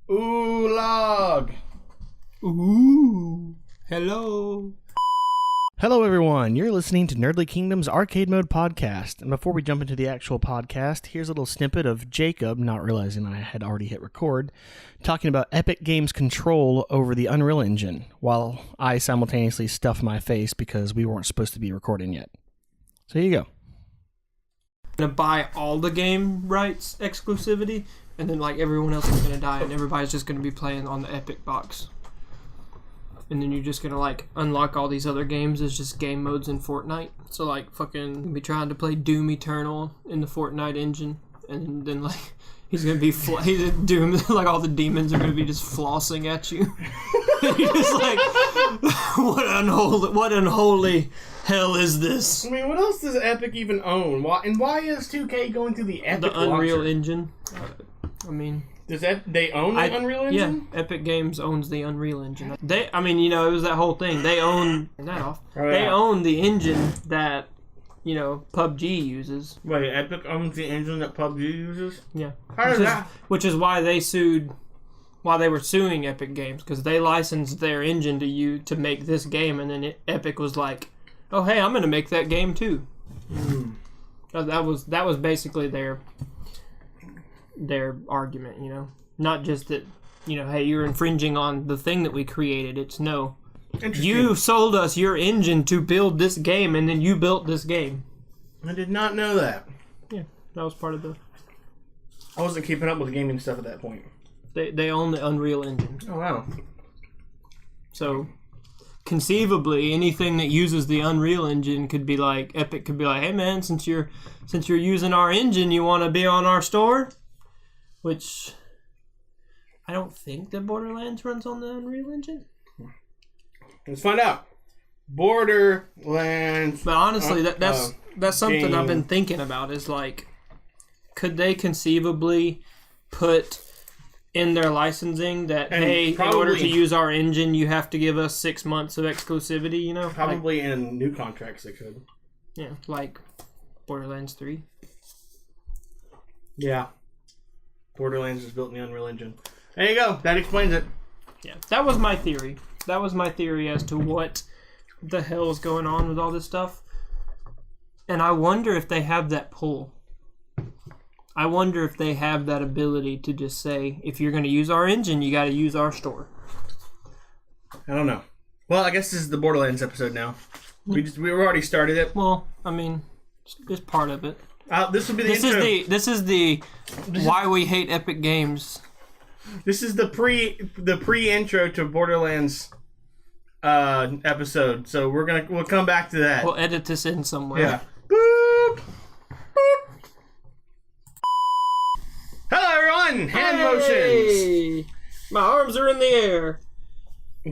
Ooh, log. Ooh. Hello. Hello, everyone. You're listening to Nerdly Kingdom's Arcade Mode podcast. And before we jump into the actual podcast, here's a little snippet of Jacob, not realizing I had already hit record, talking about Epic Games' control over the Unreal Engine, while I simultaneously stuff my face because we weren't supposed to be recording yet. So here you go. Gonna buy all the game rights exclusivity, and then like everyone else is gonna die, and everybody's just gonna be playing on the Epic box. And then you're just gonna like unlock all these other games as just game modes in Fortnite. So like fucking be trying to play Doom Eternal in the Fortnite engine, and then like he's gonna be Doom, like all the demons are gonna be just flossing at you. And you're just like, what unholy hell is this? I mean, what else does Epic even own? Why is 2K going through the Epic The Unreal launcher? Engine. I mean, They own the Unreal Engine? Yeah, Epic Games owns the Unreal Engine. It was that whole thing. They own They own the engine that, PUBG uses. Wait, Epic owns the engine that PUBG uses? Yeah. How does that? Which is why they were suing Epic Games, because they licensed their engine to make this game, and then Epic was like, "Oh, hey, I'm going to make that game too." That was basically their argument, not just that, hey, you're infringing on the thing that we created. It's no, you sold us your engine to build this game, and then you built this game. I did not know that. Yeah, that was part of the. I wasn't keeping up with the gaming stuff at that point. They own the Unreal Engine. Oh wow. So conceivably, anything that uses the Unreal Engine could be like, Epic could be like, hey man, since you're using our engine, you want to be on our store? Which I don't think that Borderlands runs on the Unreal Engine. Let's find out. Borderlands. But honestly, that's something game. I've been thinking about. Is like, could they conceivably put in their licensing that, hey, in order to use our engine, you have to give us 6 months of exclusivity? Probably in new contracts they could. Yeah, like Borderlands 3. Yeah. Borderlands is built in the Unreal Engine. There you go. That explains it. Yeah, that was my theory. That was my theory as to what the hell is going on with all this stuff. And I wonder if they have that pull. I wonder if they have that ability to just say, if you're going to use our engine, you got to use our store. I don't know. Well, I guess this is the Borderlands episode now. We already started it. Well, I mean, it's part of it. This will be the intro. This is the why we hate Epic Games. This is the pre-intro to Borderlands episode. So we'll come back to that. We'll edit this in somewhere. Yeah. Boop. Boop. Hello everyone. Hand motions. My arms are in the air.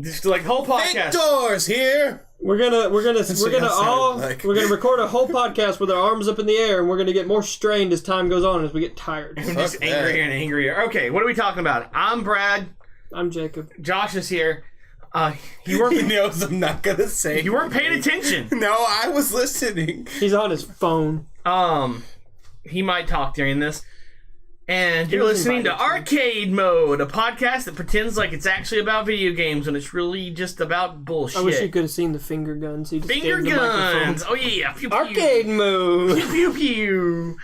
Just like whole podcast. Victor's here. We're gonna record a whole podcast with our arms up in the air, and we're gonna get more strained as time goes on as we get tired. I'm just angrier and angrier. Okay, what are we talking about? I'm Brad. I'm Jacob. Josh is here. He knows I'm not gonna say. You weren't paying attention. No, I was listening. He's on his phone. He might talk during this. And you're listening to Arcade Mode, a podcast that pretends like it's actually about video games when it's really just about bullshit. I wish you could have seen the finger guns. He just finger guns! Oh yeah! Pew, pew. Arcade Mode! Pew pew pew!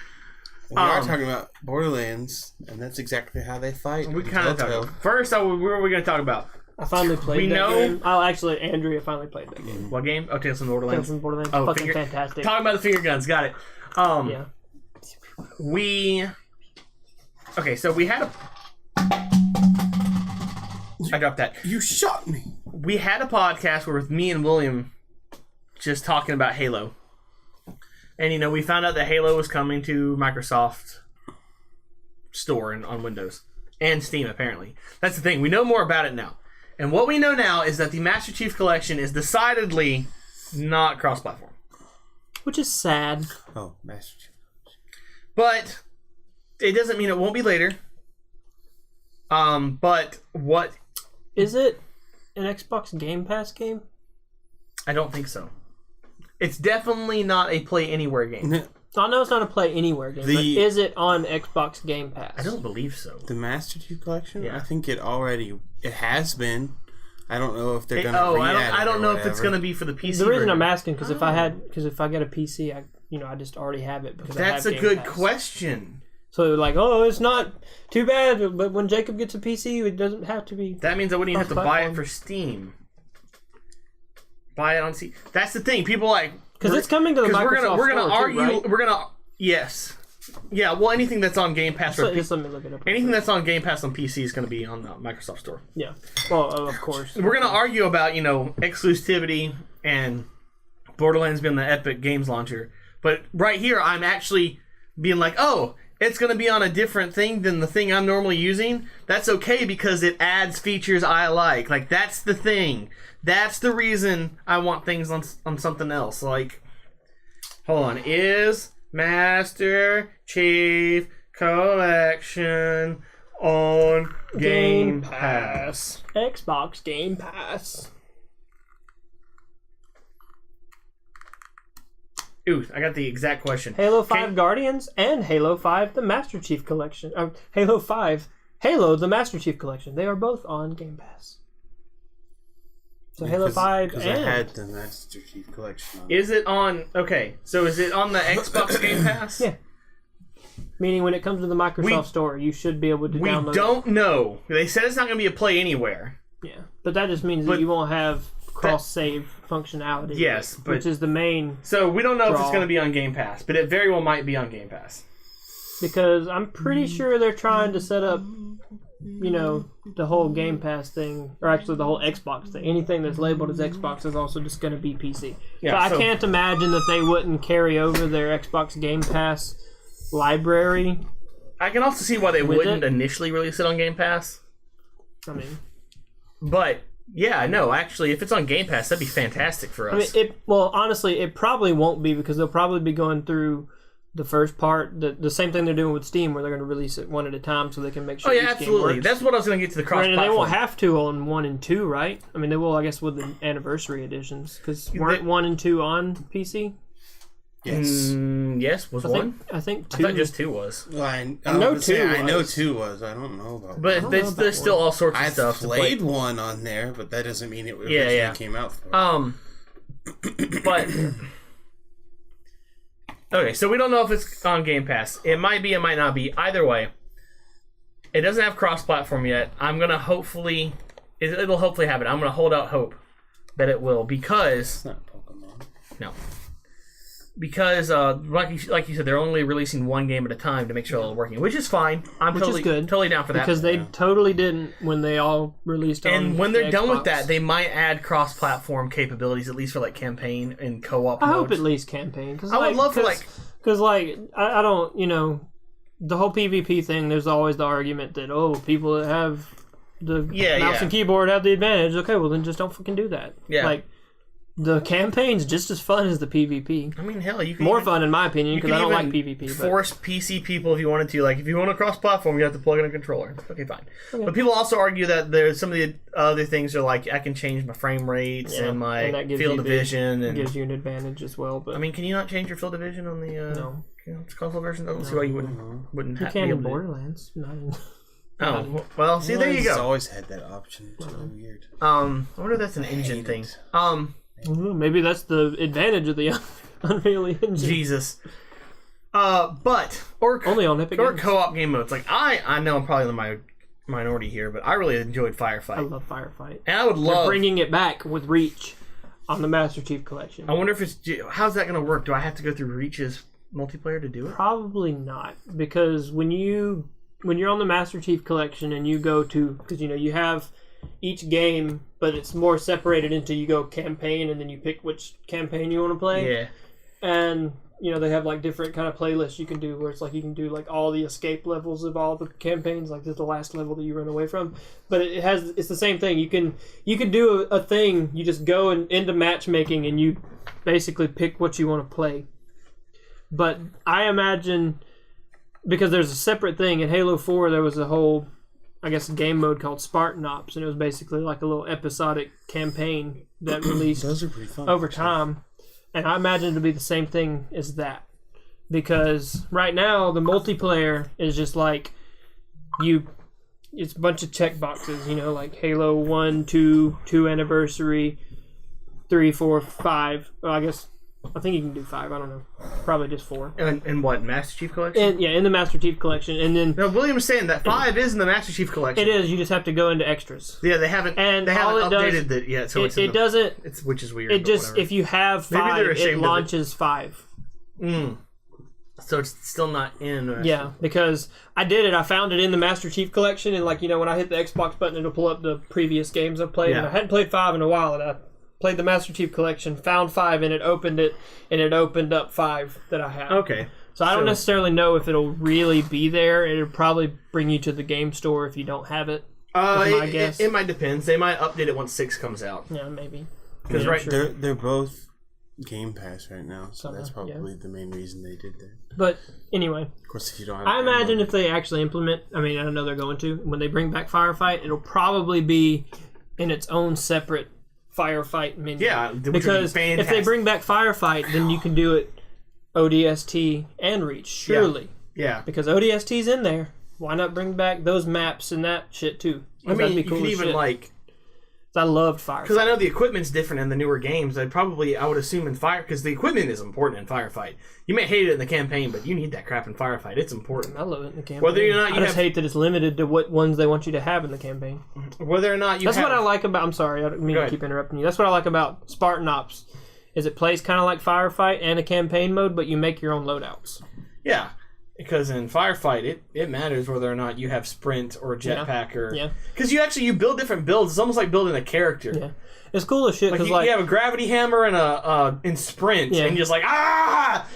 We are talking about Borderlands, and that's exactly how they fight. We kind of talk. First, what are we going to talk about? I finally played that game. Andrea finally played that game. What game? Oh, Tales from the Borderlands. Tales from the Borderlands. Oh, fucking fantastic. Talking about the finger guns. Got it. Yeah. Okay, so we had I dropped that. You shot me. We had a podcast where with me and William just talking about Halo. And, we found out that Halo was coming to Microsoft Store on Windows. And Steam, apparently. That's the thing. We know more about it now. And what we know now is that the Master Chief Collection is decidedly not cross-platform. Which is sad. Oh, Master Chief. But it doesn't mean it won't be later. But what... Is it an Xbox Game Pass game? I don't think so. It's definitely not a Play Anywhere game. I know it's not a Play Anywhere game, but is it on Xbox Game Pass? I don't believe so. The Master Chief Collection? Yeah. I think it has been. I don't know if they're going to I don't know if it's going to be for the PC. The reason I'm asking, because if I get a PC, I just already have it. Because that's I have a good Pass. Question. So like, it's not too bad, but when Jacob gets a PC, it doesn't have to be. That means I wouldn't even have to buy it for Steam. Buy it on Steam. That's the thing. People because it's coming to the Microsoft we're gonna Store argue. too, right? We're gonna yes. Yeah, well, anything that's on Game Pass just let me look it up. Anything that's on Game Pass on PC is going to be on the Microsoft Store. Yeah. Well, of course. We're going to argue about, exclusivity and Borderlands being the Epic Games launcher. But right here, I'm actually being like, oh, it's going to be on a different thing than the thing I'm normally using. That's okay because it adds features I like. Like, that's the thing. That's the reason I want things on something else. Like, hold on. Is Master Chief Collection on Game Pass. Xbox Game Pass. Ooh, I got the exact question. Halo 5 Guardians and Halo 5 the Master Chief Collection. Halo the Master Chief Collection. They are both on Game Pass. So Halo 5 and... I had the Master Chief Collection on. Is it on... Okay, so is it on the Xbox Game Pass? Yeah. Meaning when it comes to the Microsoft Store, you should be able to download it. We don't know. They said it's not going to be a Play Anywhere. Yeah, but that just means that you won't have cross-save functionality. Yes, which is the main... So we don't know if it's going to be on Game Pass, but it very well might be on Game Pass. Because I'm pretty sure they're trying to set up... the whole Game Pass thing, or actually the whole Xbox thing. Anything that's labeled as Xbox is also just going to be PC. Yeah, so I can't imagine that they wouldn't carry over their Xbox Game Pass library. I can also see why they wouldn't initially release it on Game Pass. But yeah, no, actually, if it's on Game Pass, that'd be fantastic for us. Honestly, it probably won't be because they'll probably be going through the first part, the same thing they're doing with Steam, where they're going to release it one at a time so they can make sure. Oh yeah, absolutely. Game works. That's what I was going to get to the cross-platform. They won't have to on 1 and 2, right? I mean, they will, I guess, with the anniversary editions, because weren't 1 and 2 on PC? Yes. Yes, was 1? I think 2. I thought just 2 was. Well, I know 2 was. I don't know about. But there's still all sorts of stuff. I played 1 on there, but that doesn't mean it originally came out. But. Okay, so we don't know if it's on Game Pass. It might be, it might not be. Either way, it doesn't have cross-platform yet. I'm going to hopefully... It'll hopefully have it. I'm going to hold out hope that it will because... It's not Pokemon. No. Because, like you said, they're only releasing one game at a time to make sure it's working, which is fine. Which is good. Totally down for that. Because they totally didn't when they all released on And when they're Xbox. done with that, they might add cross-platform capabilities, at least for like campaign and co-op modes. I hope at least campaign. I would love for Because, I don't, the whole PvP thing, there's always the argument that, people that have the mouse and keyboard have the advantage. Okay, well then just don't fucking do that. Yeah. The campaign's just as fun as the PvP. I mean, hell, you can more fun in my opinion because I don't like PvP. Force PC people if you wanted to. Like, if you want to cross-platform, you have to plug in a controller. Okay, fine. Okay. But people also argue that there's some of the other things are like I can change my frame rates and my field of vision, and gives you an advantage as well. But I mean, can you not change your field of vision on the console version? I don't see why you wouldn't. You can in Borderlands. Well, see, there you go. It's always had that option. It's really weird. I wonder if that's an engine thing. Maybe that's the advantage of the Unreal Engine. Jesus. But only on Epic or co-op game modes. Like I know I'm probably in the minority here, but I really enjoyed Firefight. I love Firefight, and I would love bringing it back with Reach on the Master Chief Collection. I wonder if how's that going to work? Do I have to go through Reach's multiplayer to do it? Probably not, because when you're on the Master Chief Collection and you go to because you have each game, but it's more separated into you go campaign and then you pick which campaign you want to play. Yeah. And they have like different kind of playlists you can do where it's like you can do like all the escape levels of all the campaigns, like this is the last level that you run away from. But it's the same thing. You can do a thing, you just go into matchmaking and you basically pick what you want to play. But I imagine because there's a separate thing in Halo 4 there was a whole game mode called Spartan Ops, and it was basically like a little episodic campaign that released Those are pretty fun, over time. And I imagine it'll be the same thing as that. because right now the multiplayer is just like it's a bunch of check boxes, like Halo 1, 2 anniversary, 3, 4, 5. Well, I think you can do 5. I don't know. Probably just 4. And what, Master Chief Collection? In the Master Chief Collection. And then no, William was saying that 5 is in the Master Chief Collection. It is. You just have to go into extras. Yeah, they haven't updated it yet, so it doesn't. Which is weird. It just, if you have 5, it launches 5. So it's still not in. Yeah, because I did it. I found it in the Master Chief Collection, and when I hit the Xbox button, it'll pull up the previous games I've played. Yeah. And I hadn't played 5 in a while, and I played the Master Chief Collection, found 5, and it opened up 5 that I have. Okay. So I don't necessarily know if it'll really be there. It'll probably bring you to the game store if you don't have it. My guess. It might depend. They might update it once 6 comes out. Yeah, maybe. Because they're both Game Pass right now, so that's probably the main reason they did that. But anyway, of course, if you don't have, I imagine if they actually implement, I know they're going to, when they bring back Firefight, it'll probably be in its own separate Firefight menu. Yeah, because if they bring back Firefight, then you can do it ODST and Reach, surely. Yeah. Because ODST's in there. Why not bring back those maps and that shit too? That'd be cool. You could even I loved Firefight. Because I know the equipment's different in the newer games. I would assume in Fire, because the equipment is important in Firefight. You may hate it in the campaign, but you need that crap in Firefight. It's important. I love it in the campaign. Whether or not I just hate that it's limited to what ones they want you to have in the campaign. Whether or not That's what I like about... I'm sorry, I don't mean to keep interrupting you. That's what I like about Spartan Ops, is it plays kind of like Firefight and a campaign mode, but you make your own loadouts. Yeah. Because in Firefight, it matters whether or not you have sprint or jetpack or... Yeah. Because you build different builds. It's almost like building a character. Yeah. It's cool as shit. You have a gravity hammer and in sprint, and you're just like, ah!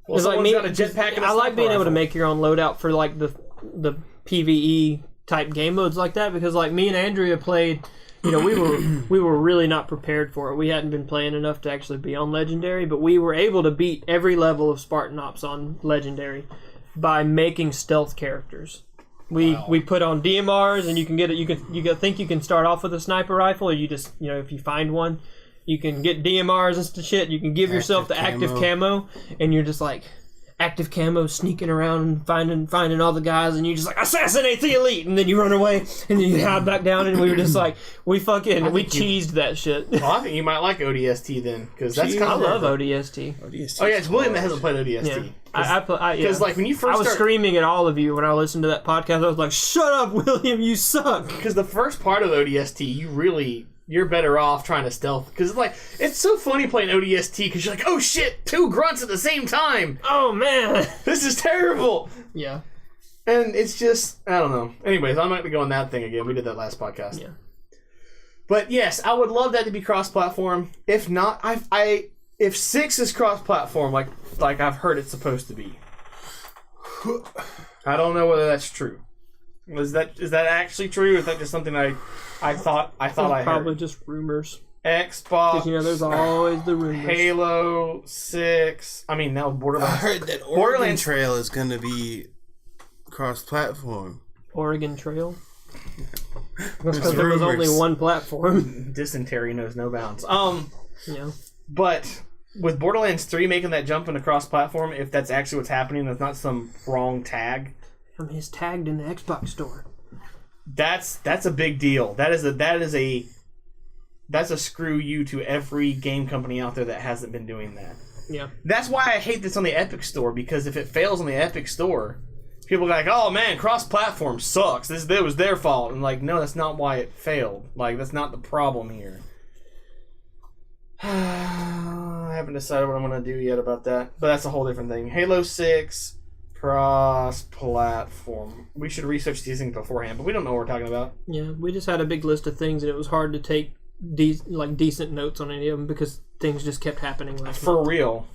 Well, someone's got a jetpack and a I like being rifle. able to make your own loadout for the PvE type game modes like that, because me and Andrea played... we were really not prepared for it. We hadn't been playing enough to actually be on Legendary, but we were able to beat every level of Spartan Ops on Legendary by making stealth characters. We put on DMRs, and you can get it. You think you can start off with a sniper rifle, or you just if you find one, you can get DMRs and shit. You can give yourself the active camo, and you're just like active camo sneaking around and finding all the guys, and you just like assassinate the elite, and then you run away, and then you hide back down, and we were just like we cheesed that shit. Well, I think you might like ODST then, because that's kind of I love ODST. Oh yeah, it's William that hasn't played ODST. Yeah. Because when you first I was screaming at all of you when I listened to that podcast. I was like, "Shut up, William! You suck!" Because the first part of ODST, you're better off trying to stealth. Because it's so funny playing ODST because you're like, "Oh shit, 2 grunts at the same time! Oh man, this is terrible!" Yeah, and it's just I don't know. Anyways, I'm not gonna go on that thing again. We did that last podcast. Yeah, but yes, I would love that to be cross-platform. If not, if 6 is cross-platform, like I've heard it's supposed to be, I don't know whether that's true. Is that actually true? Or is that just something I thought I heard? Probably just rumors. Xbox. Because there's always the rumors. Halo 6. I mean, now Borderlands. I heard that Oregon Trail is going to be cross-platform. Oregon Trail. That's because there was only one platform. Dysentery knows no bounds. Yeah. But with Borderlands 3 making that jump into cross-platform, if that's actually what's happening, that's not some wrong tag. He's tagged in the Xbox store. That's a big deal. That's a screw you to every game company out there that hasn't been doing that. Yeah. That's why I hate this on the Epic Store, because if it fails on the Epic Store, people are like, "Oh man, cross-platform sucks. It was their fault." And no, that's not why it failed. That's not the problem here. I haven't decided what I'm going to do yet about that, but that's a whole different thing. Halo 6 cross-platform. We should research these things beforehand, but we don't know what we're talking about. Yeah, we just had a big list of things, and it was hard to take decent notes on any of them because things just kept happening For real.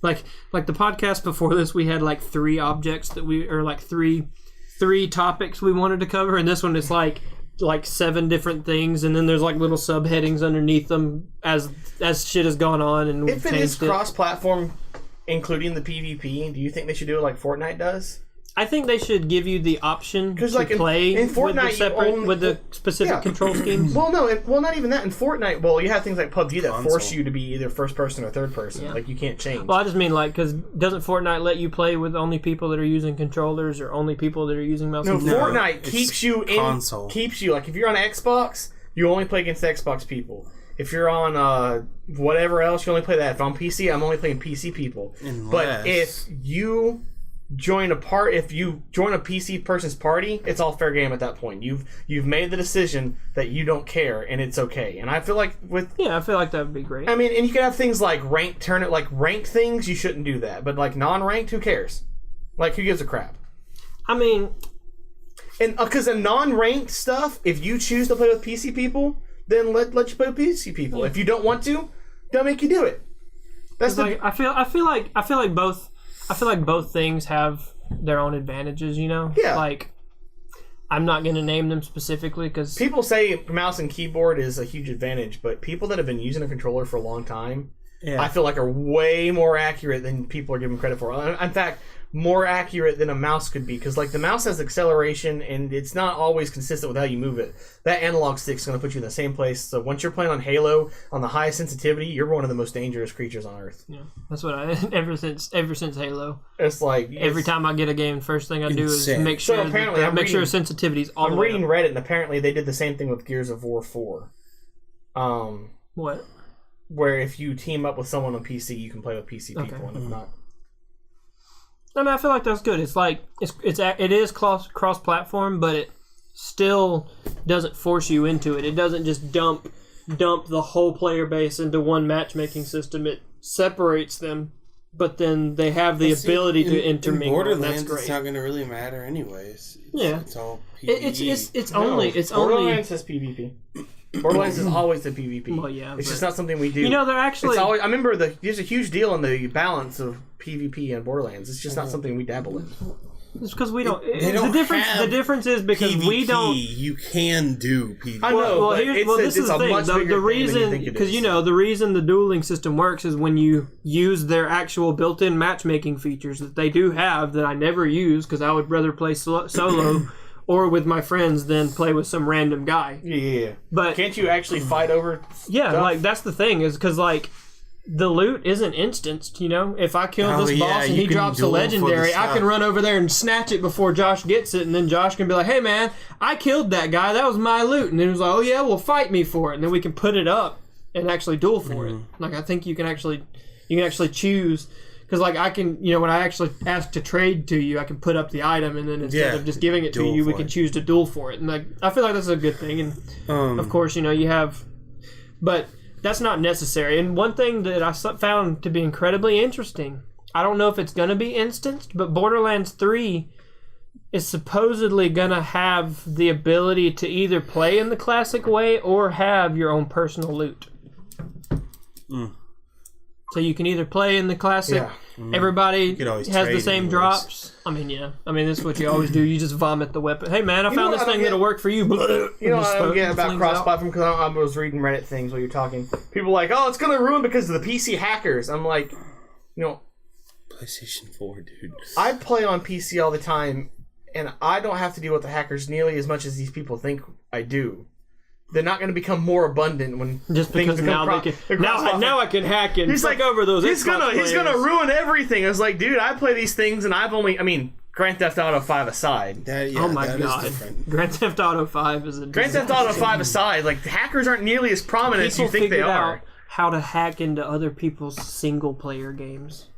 Like the podcast before this, we had 3 objects that three topics we wanted to cover, and this one is like 7 different things, and then there's little subheadings underneath them as shit has gone on. And if it is cross-platform, including the PvP, do you think they should do it like Fortnite does? I think they should give you the option to play in Fortnite, with the specific control schemes. Well, no, not even that. In Fortnite, you have things like PUBG that force you to be either first person or third person. Yeah. Like, you can't change. Well, I just mean, because doesn't Fortnite let you play with only people that are using controllers or only people that are using mouse and keyboard? Fortnite keeps you in console. Keeps you, like, if you're on Xbox, you only play against Xbox people. If you're on whatever else, you only play that. If I'm on PC, I'm only playing PC people. But if you join a PC person's party, it's all fair game at that point. You've made the decision that you don't care, and it's okay. And I feel like I feel like that would be great. I mean, and you can have things like ranked things. You shouldn't do that. But like non-ranked, who cares? Like, who gives a crap? I mean, and because in non-ranked stuff, if you choose to play with PC people, then let you play with PC people. If you don't want to, don't make you do it. That's I feel like both things have their own advantages, you know? Yeah. Like, I'm not going to name them specifically because... People say mouse and keyboard is a huge advantage, but people that have been using a controller for a long time, I feel like are way more accurate than people are giving credit for. In fact, more accurate than a mouse could be, because like the mouse has acceleration and it's not always consistent with how you move it. That analog stick's going to put you in the same place. So once you're playing on Halo on the highest sensitivity, you're one of the most dangerous creatures on Earth. Yeah, that's what ever since Halo. It's like every time I get a game, first thing I do is make sure sensitivity's all the way. I'm reading Reddit, and apparently they did the same thing with Gears of War 4. What? Where if you team up with someone on PC, you can play with PC people, and if not. I mean, I feel like that's good. It's like it is cross-platform, but it still doesn't force you into it. It doesn't just dump the whole player base into one matchmaking system. It separates them, but then they have the ability to intermingle. In Borderlands, it's not going to really matter anyways. It's all PvE. It's only Borderlands has PvP. Borderlands is always the PvP. Well, yeah, it's just not something we do. You know, they're actually... I remember there's a huge deal in the balance of PvP and Borderlands. It's just not something we dabble in. It's because we don't... The difference is because PvP, we don't... You can do PvP. I know, this is the thing. The reason... Because, the reason the dueling system works is when you use their actual built-in matchmaking features that they do have that I never use because I would rather play solo... or with my friends than play with some random guy. Yeah. But can't you actually fight over Yeah, stuff? Like, that's the thing, is because, like, the loot isn't instanced, you know? If I kill this boss and he drops a legendary, I can run over there and snatch it before Josh gets it, and then Josh can be like, hey, man, I killed that guy. That was my loot. And then he was like, oh, yeah, well, fight me for it. And then we can put it up and actually duel for it. Like, I think you can actually choose... Because, like, I can, when I actually ask to trade to you, I can put up the item, and then instead of just giving it to you, we can choose to duel for it. And, like, I feel like that's a good thing. And, of course, you have... But that's not necessary. And one thing that I found to be incredibly interesting, I don't know if it's going to be instanced, but Borderlands 3 is supposedly going to have the ability to either play in the classic way or have your own personal loot. So you can either play in the classic, everybody has the same drops. I mean, this is what you always do. You just vomit the weapon. Hey, man, I found this thing that'll work for you. You know what I don't get about cross-platform, because I was reading Reddit things while you're talking. People are like, oh, it's going to ruin because of the PC hackers. I'm like, PlayStation 4, dude. I play on PC all the time, and I don't have to deal with the hackers nearly as much as these people think I do. They're not going to become more abundant when just because now now I can hack and take over those. He's gonna ruin everything. I was like, dude, I play these things and Grand Theft Auto 5 aside. Oh my god, Grand Theft Auto 5 is a Grand Theft Auto 5 aside. Like, the hackers aren't nearly as prominent as you think they are. How to hack into other people's single player games.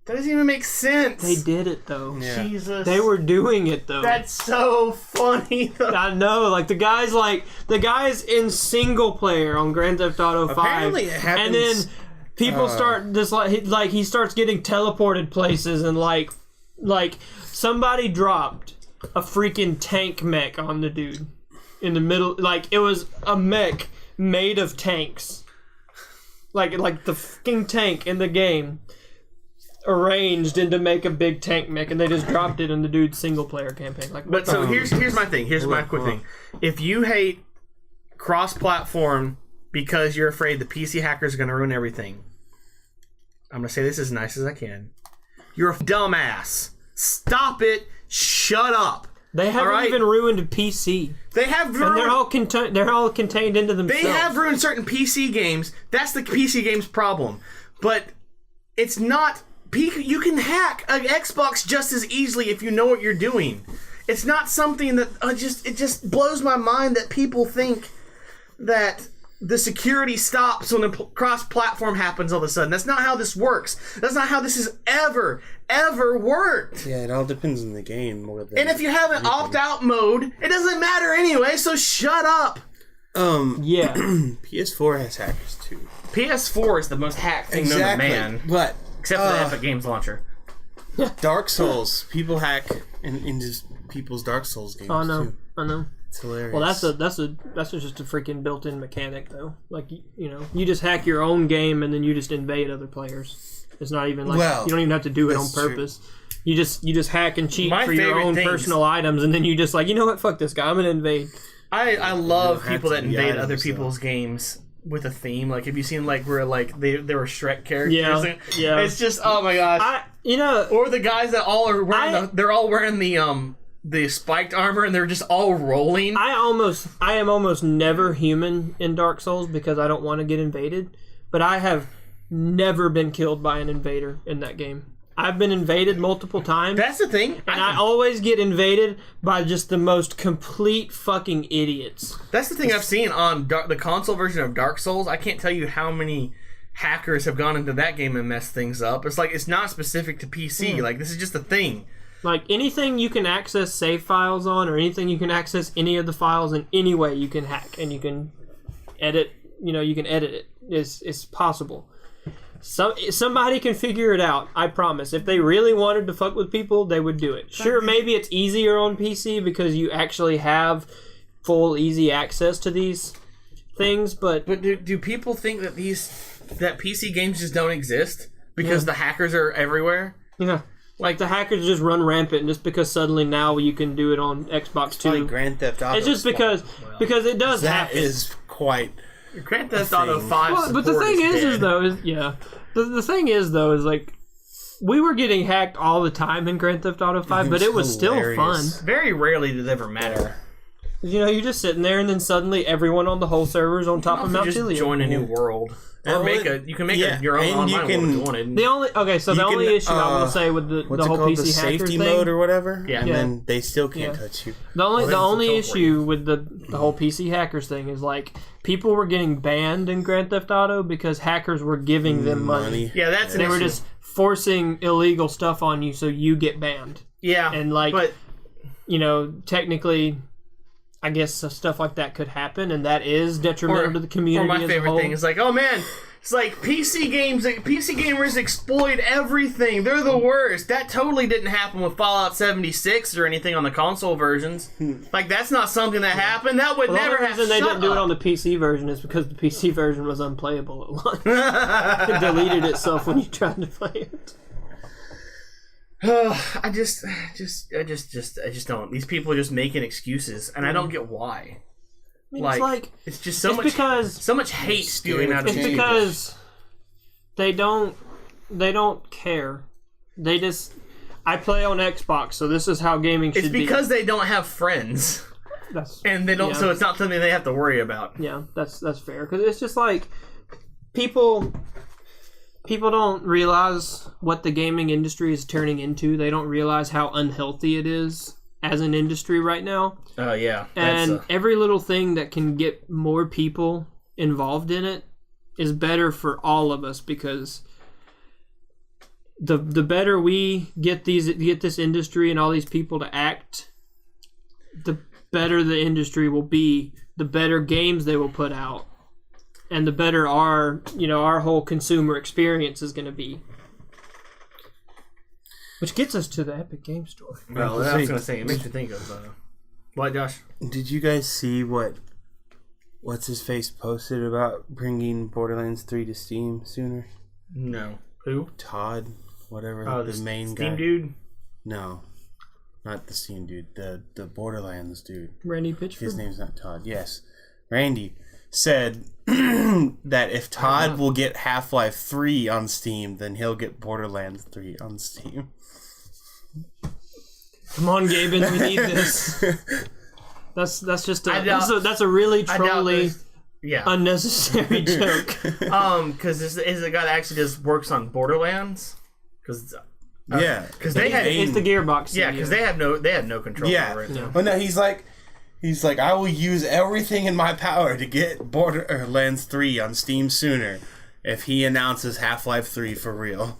That doesn't even make sense. They did it, though. Yeah. Jesus. They were doing it, though. That's so funny, though. I know. Like, the guys in single player on Grand Theft Auto 5. Apparently it happens. And then people start just like he starts getting teleported places, and like somebody dropped a freaking tank mech on the dude in the middle. Like, it was a mech made of tanks. Like the fucking tank in the game. Arranged into make a big tank mech, and they just dropped it in the dude's single player campaign. But so here's my thing. Here's my quick thing. If you hate cross-platform because you're afraid the PC hackers are going to ruin everything, I'm going to say this as nice as I can. You're a dumbass. Stop it. Shut up. They haven't even ruined PC. They have ruined... And they're all contained into themselves. They have ruined certain PC games. That's the PC game's problem. But it's not... You can hack an Xbox just as easily if you know what you're doing. It's not something that... it just blows my mind that people think that the security stops when a cross-platform happens all of a sudden. That's not how this works. That's not how this has ever worked. Yeah, it all depends on the game more than... And if you have an opt-out mode, it doesn't matter anyway, so shut up. Yeah. PS4 has hackers too. PS4 is the most hacked thing known to man. But except for the Epic Games launcher. Dark Souls. People hack into people's Dark Souls games too. I know. It's hilarious. Well, that's just a freaking built-in mechanic, though. Like, you just hack your own game and then you just invade other players. It's not even like you don't even have to do it on purpose. True. You just hack and cheat for your own personal items, and then you just like, you know what, fuck this guy, I'm gonna invade. I love people that invade other people's games with a theme. Like, have you seen like where like they were Shrek characters? Yeah. It's just, oh my gosh. Or the guys that all are wearing they're all wearing the spiked armor and they're just all rolling. I am almost never human in Dark Souls because I don't want to get invaded, but I have never been killed by an invader in that game. I've been invaded multiple times. That's the thing. And I always get invaded by just the most complete fucking idiots. That's the thing I've seen on the console version of Dark Souls. I can't tell you how many hackers have gone into that game and messed things up. It's like, it's not specific to PC. Like, this is just a thing. Like, anything you can access save files on, or anything you can access any of the files in any way, you can hack. And you can edit, you can edit it. It's possible. Somebody can figure it out, I promise. If they really wanted to fuck with people, they would do it. Sure, maybe it's easier on PC because you actually have full, easy access to these things, but do people think that that PC games just don't exist because the hackers are everywhere? Yeah. Like, the hackers just run rampant just because suddenly now you can do it on Xbox 2. Like Grand Theft Auto. It's just because it does happen. That is quite... Grand Theft Auto 5 but the thing the thing is, like, we were getting hacked all the time in Grand Theft Auto 5, but it was still fun. Very rarely did it ever matter. You're just sitting there, and then suddenly everyone on the whole server is on top of Mount Chiliad. Just join a new world. Or you can make your own online world if you wanted. The only issue I will say with the whole PC hacker safety thing, mode or whatever, and then they still can't touch you. The only issue with the whole PC hackers thing is, like, people were getting banned in Grand Theft Auto because hackers were giving them money. Yeah, that's an issue. They were just forcing illegal stuff on you, so you get banned. Yeah, and technically, I guess stuff like that could happen, and that is detrimental to the community. Or my favorite thing is like, oh man, it's like PC gamers exploit everything. They're the worst. That totally didn't happen with Fallout 76 or anything on the console versions. Like, that's not something that happened. That would never happen. The reason they didn't do it on the PC version is because the PC version was unplayable at once. It deleted itself when you tried to play it. I just don't. These people are just making excuses, and I don't get why. I mean, it's just so much hate spewing out of it. It's because they don't care. They just, I play on Xbox, so this is how gaming should be. It's because they don't have friends, and they don't. So it's not something they have to worry about. Yeah, that's fair. Because it's just like people don't realize what the gaming industry is turning into. They don't realize how unhealthy it is as an industry right now. Oh, yeah. And every little thing that can get more people involved in it is better for all of us, because the better we get this industry and all these people to act, the better the industry will be, the better games they will put out, and the better our whole consumer experience is going to be. Which gets us to the Epic Game Store. Well, I was going to say, it makes you think of... what, Josh? Did you guys see what's his face posted about bringing Borderlands 3 to Steam sooner? No. Who? Todd, whatever, the main Steam guy. Steam dude? No. Not the Steam dude, the Borderlands dude. Randy Pitchford? His name's not Todd. Yes. Randy said that if Todd will get Half-Life 3 on Steam, then he'll get Borderlands 3 on Steam. Come on, Gaben, we need this. That's just that's a really trolly, unnecessary joke. Because this is the guy that actually just works on Borderlands. Because it's the Gearbox. Yeah, because they had no control over it. Yeah. Well, no, he's like, I will use everything in my power to get Borderlands 3 on Steam sooner if he announces Half-Life 3 for real.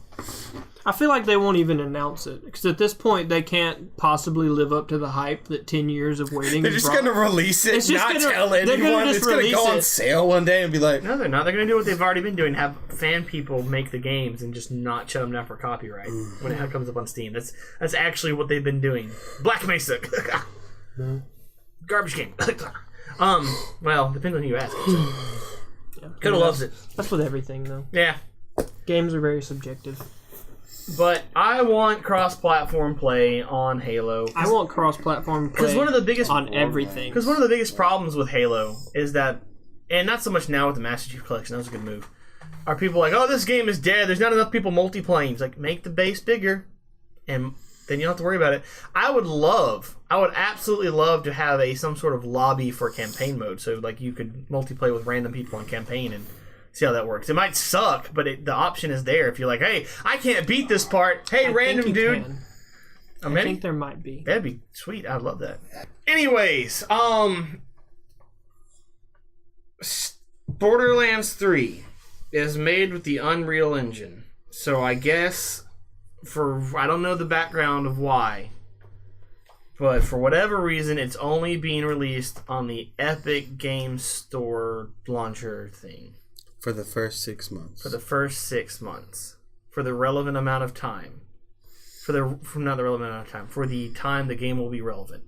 I feel like they won't even announce it because at this point they can't possibly live up to the hype that 10 years of waiting. They're just going to release it, not tell anyone. It's going to go on sale one day and be like, no, they're not. They're going to do what they've already been doing: have fan people make the games and just not shut them down for copyright when it comes up on Steam. That's actually what they've been doing. Black Mesa, garbage game. Well, depends on who you ask. Coda loves it. That's with everything, though. Yeah, games are very subjective. But I want cross-platform play on Halo. I want cross-platform play on everything. Because one of the biggest problems with Halo is that, and not so much now with the Master Chief Collection, that was a good move, are people like, oh, this game is dead, there's not enough people multiplaying. It's like, make the base bigger, and then you don't have to worry about it. I would absolutely love to have some sort of lobby for campaign mode, so like you could multiplayer with random people on campaign and see how that works. It might suck, but the option is there. If you're like, hey, I can't beat this part. Hey, random dude. I think there might be. That'd be sweet. I'd love that. Anyways, Borderlands 3 is made with the Unreal Engine. So I guess I don't know the background of why, but for whatever reason, it's only being released on the Epic Games Store launcher thing. For the first 6 months. For the first 6 months. For the relevant amount of time. Not the relevant amount of time. For the time the game will be relevant.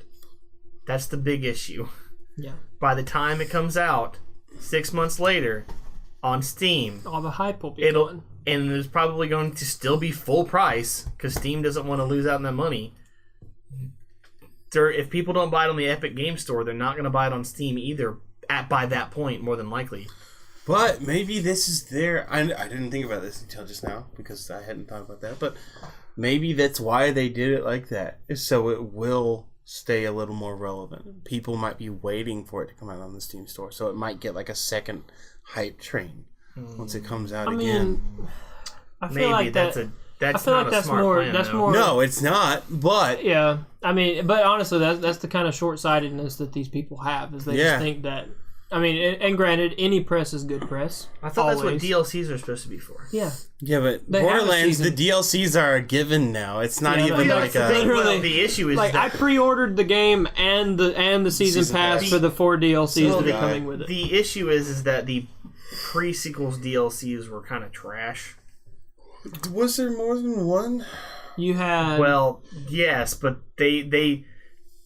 That's the big issue. Yeah. By the time it comes out, 6 months later, on Steam, all the hype will be gone. And it's probably going to still be full price, because Steam doesn't want to lose out on that money. If people don't buy it on the Epic Game Store, they're not going to buy it on Steam either by that point, more than likely. But maybe this is I didn't think about this until just now because I hadn't thought about that. But maybe that's why they did it like that, is so it will stay a little more relevant. People might be waiting for it to come out on the Steam store, so it might get like a second hype train once it comes out again. I feel like that's not a smart plan. No, it's not. But yeah, I mean, but honestly, that's the kind of short-sightedness that these people have, is they just think that. I mean, and granted, any press is good press. I thought that's what DLCs are supposed to be for. Yeah. Yeah, but Borderlands, the DLCs are a given now. It's not even like the issue is like I pre-ordered the game and the season pass for the 4 DLCs that are coming with it. The issue is that the pre-sequels DLCs were kind of trash. Was there more than one? You had... Well, yes, but they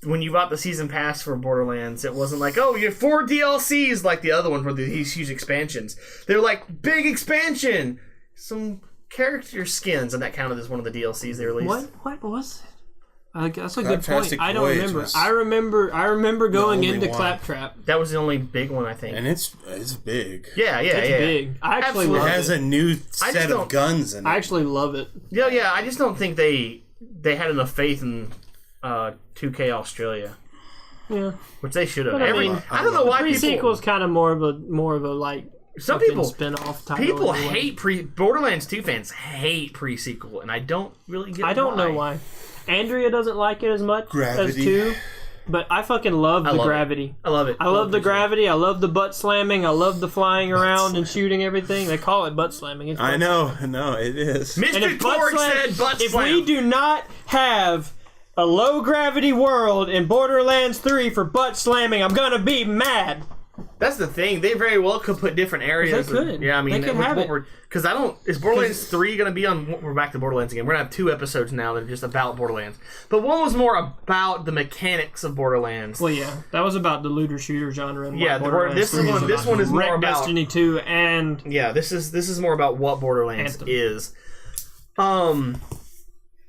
when you bought the season pass for Borderlands, it wasn't like, oh, you have 4 DLCs like the other one for these huge expansions. They're like, big expansion! Some character skins, and that counted as one of the DLCs they released. What was it? That's a good point. I don't remember. I remember going into Claptrap. That was the only big one, I think. And it's big. Yeah. It's big. I actually love it. It has a new set of guns in it. I actually love it. Yeah. I just don't think they had enough faith in 2K Australia. Yeah. Which they should have. I don't know why pre-sequel is kind of more of a like some people spin-off title. People hate Borderlands 2 fans hate pre-sequel, and I don't really get. I don't know why. Andrea doesn't like it as much as 2, but I fucking love the gravity. I love it. I love the gravity. I love the butt slamming. I love the flying around and shooting everything. They call it butt slamming. I know, it is. Mr. Torg said butt slam. If we do not have a low gravity world in Borderlands 3 for butt slamming, I'm gonna be mad. That's the thing. They very well could put different areas. They could. Yeah, I mean, they could have it. Because is Borderlands 3 going to be on... We're back to Borderlands again. We're going to have 2 episodes now that are just about Borderlands. But one was more about the mechanics of Borderlands. Well, yeah. That was about the looter-shooter genre. And yeah, this one is more about... Destiny 2 and... Yeah, this is more about what Borderlands is.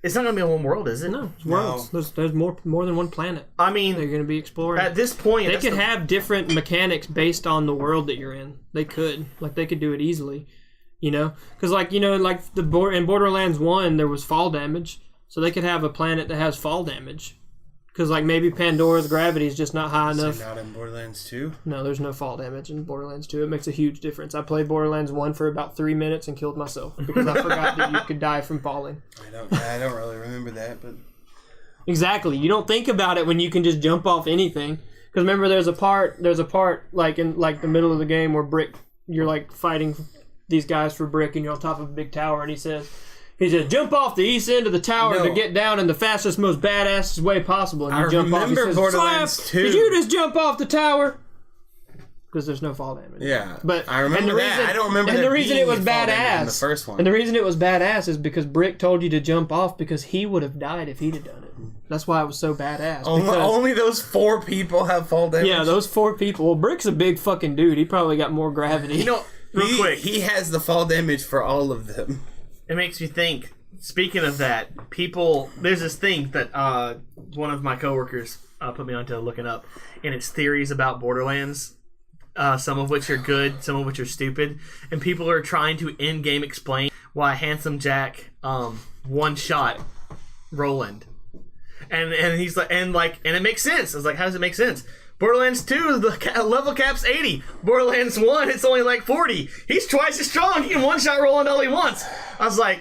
It's not going to be a one world, is it? No, it's worlds. There's more than one planet. I mean... They're going to be exploring. At this point... They could have different mechanics based on the world that you're in. They could. Like, they could do it easily. You know? Because, like, in Borderlands 1, there was fall damage. So they could have a planet that has fall damage. Because, like, maybe Pandora's gravity is just not high enough. So not in Borderlands 2? No, there's no fall damage in Borderlands 2. It makes a huge difference. I played Borderlands 1 for about 3 minutes and killed myself because I forgot that you could die from falling. I don't really remember that, but... Exactly. You don't think about it when you can just jump off anything. Because remember, there's a part, like, in, like, the middle of the game where you're, like, fighting these guys for Brick and you're on top of a big tower and he says, jump off the east end of the tower to get down in the fastest, most badass way possible. And you jump off. He says, Borderlands 2. Did you just jump off the tower? Because there's no fall damage. Yeah, but I remember that. I don't remember. And the reason it was badass in the first one. And the reason it was badass is because Brick told you to jump off because he would have died if he'd have done it. That's why it was so badass. Only those 4 people have fall damage. Yeah, those 4 people. Well, Brick's a big fucking dude. He probably got more gravity. You know, real quick, he has the fall damage for all of them. It makes me think. Speaking of that, there's this thing that one of my coworkers put me onto looking up, and it's theories about Borderlands, some of which are good, some of which are stupid, and people are trying to in-game explain why Handsome Jack one-shot Roland, and he's like, and it makes sense. I was like, how does it make sense? Borderlands 2, the level cap's 80. Borderlands 1, it's only like 40. He's twice as strong. He can one-shot Roland all he wants. I was like,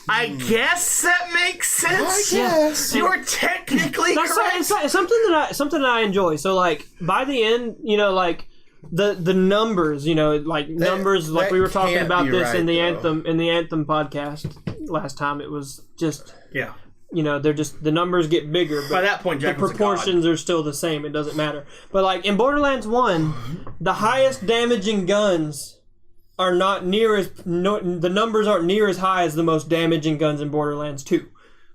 I guess that makes sense. I guess. You're technically correct. It's something that I enjoy. So, like, by the end, you know, like, the numbers, you know, like, numbers, like we were talking about this in the Anthem podcast last time. It was just... Yeah. You know, they're just, the numbers get bigger, but by that point, Jack the proportions are still the same. It doesn't matter. But, like, in Borderlands 1, the highest damaging guns are not near as, the numbers aren't near as high as the most damaging guns in Borderlands 2.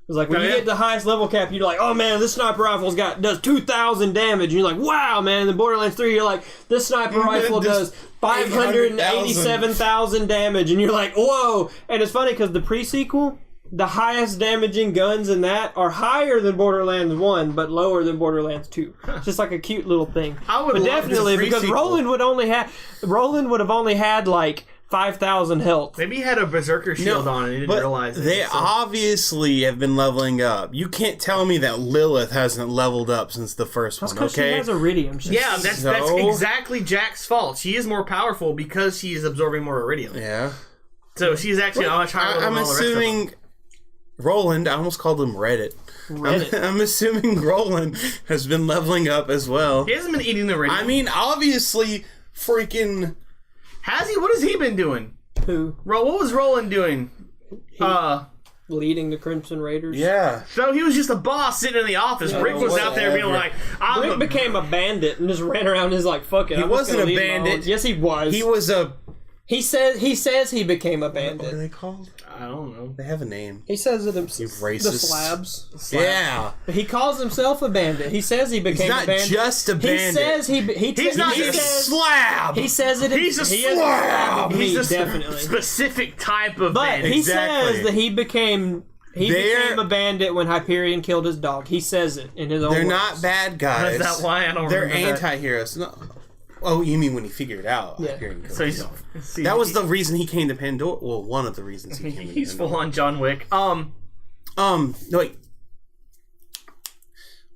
It's like, when you get the highest level cap, you're like, oh man, this sniper rifle does 2,000 damage. And you're like, wow, man. In Borderlands 3, you're like, this sniper rifle does 587,000 damage. And you're like, whoa. And it's funny because the pre-sequel, the highest damaging guns in that are higher than Borderlands 1, but lower than Borderlands 2. It's just like a cute little thing. But definitely, because Roland would have only had like 5,000 health. Maybe he had a Berserker shield on and he didn't realize it. They obviously have been leveling up. You can't tell me that Lilith hasn't leveled up since the first one, okay? That's because she has Iridium. Yeah, that's exactly Jack's fault. She is more powerful because she is absorbing more Iridium. Yeah. So she's actually much higher than all the rest of them. I'm assuming... Roland, I almost called him Reddit. I'm assuming Roland has been leveling up as well. He hasn't been eating the Iridium. I mean, obviously, freaking... Has he? What has he been doing? Who? What was Roland doing? Leading the Crimson Raiders? Yeah. So he was just a boss sitting in the office. Yeah, Brick was out there being like... Brick became a bandit and just ran around and is like, fuck it. He wasn't a bandit. Yes, he was. He was a... He says he became a bandit. What are they called? I don't know. They have a name. He says it himself. Racist. The slabs. Yeah. He calls himself a bandit. He says he became a bandit. He's not just a bandit. He says he's not a slab. He says it. He's a slab. He's a definitely specific type of bandit. But he says that he became a bandit when Hyperion killed his dog. He says it in his own They're words. not bad guys. Is that why I don't They're remember anti-heroes. No. Oh, you mean when he figured it out? Yeah. So that was the reason he came to Pandora. Well, one of the reasons he came to He's Pandora. full on John Wick. No, wait.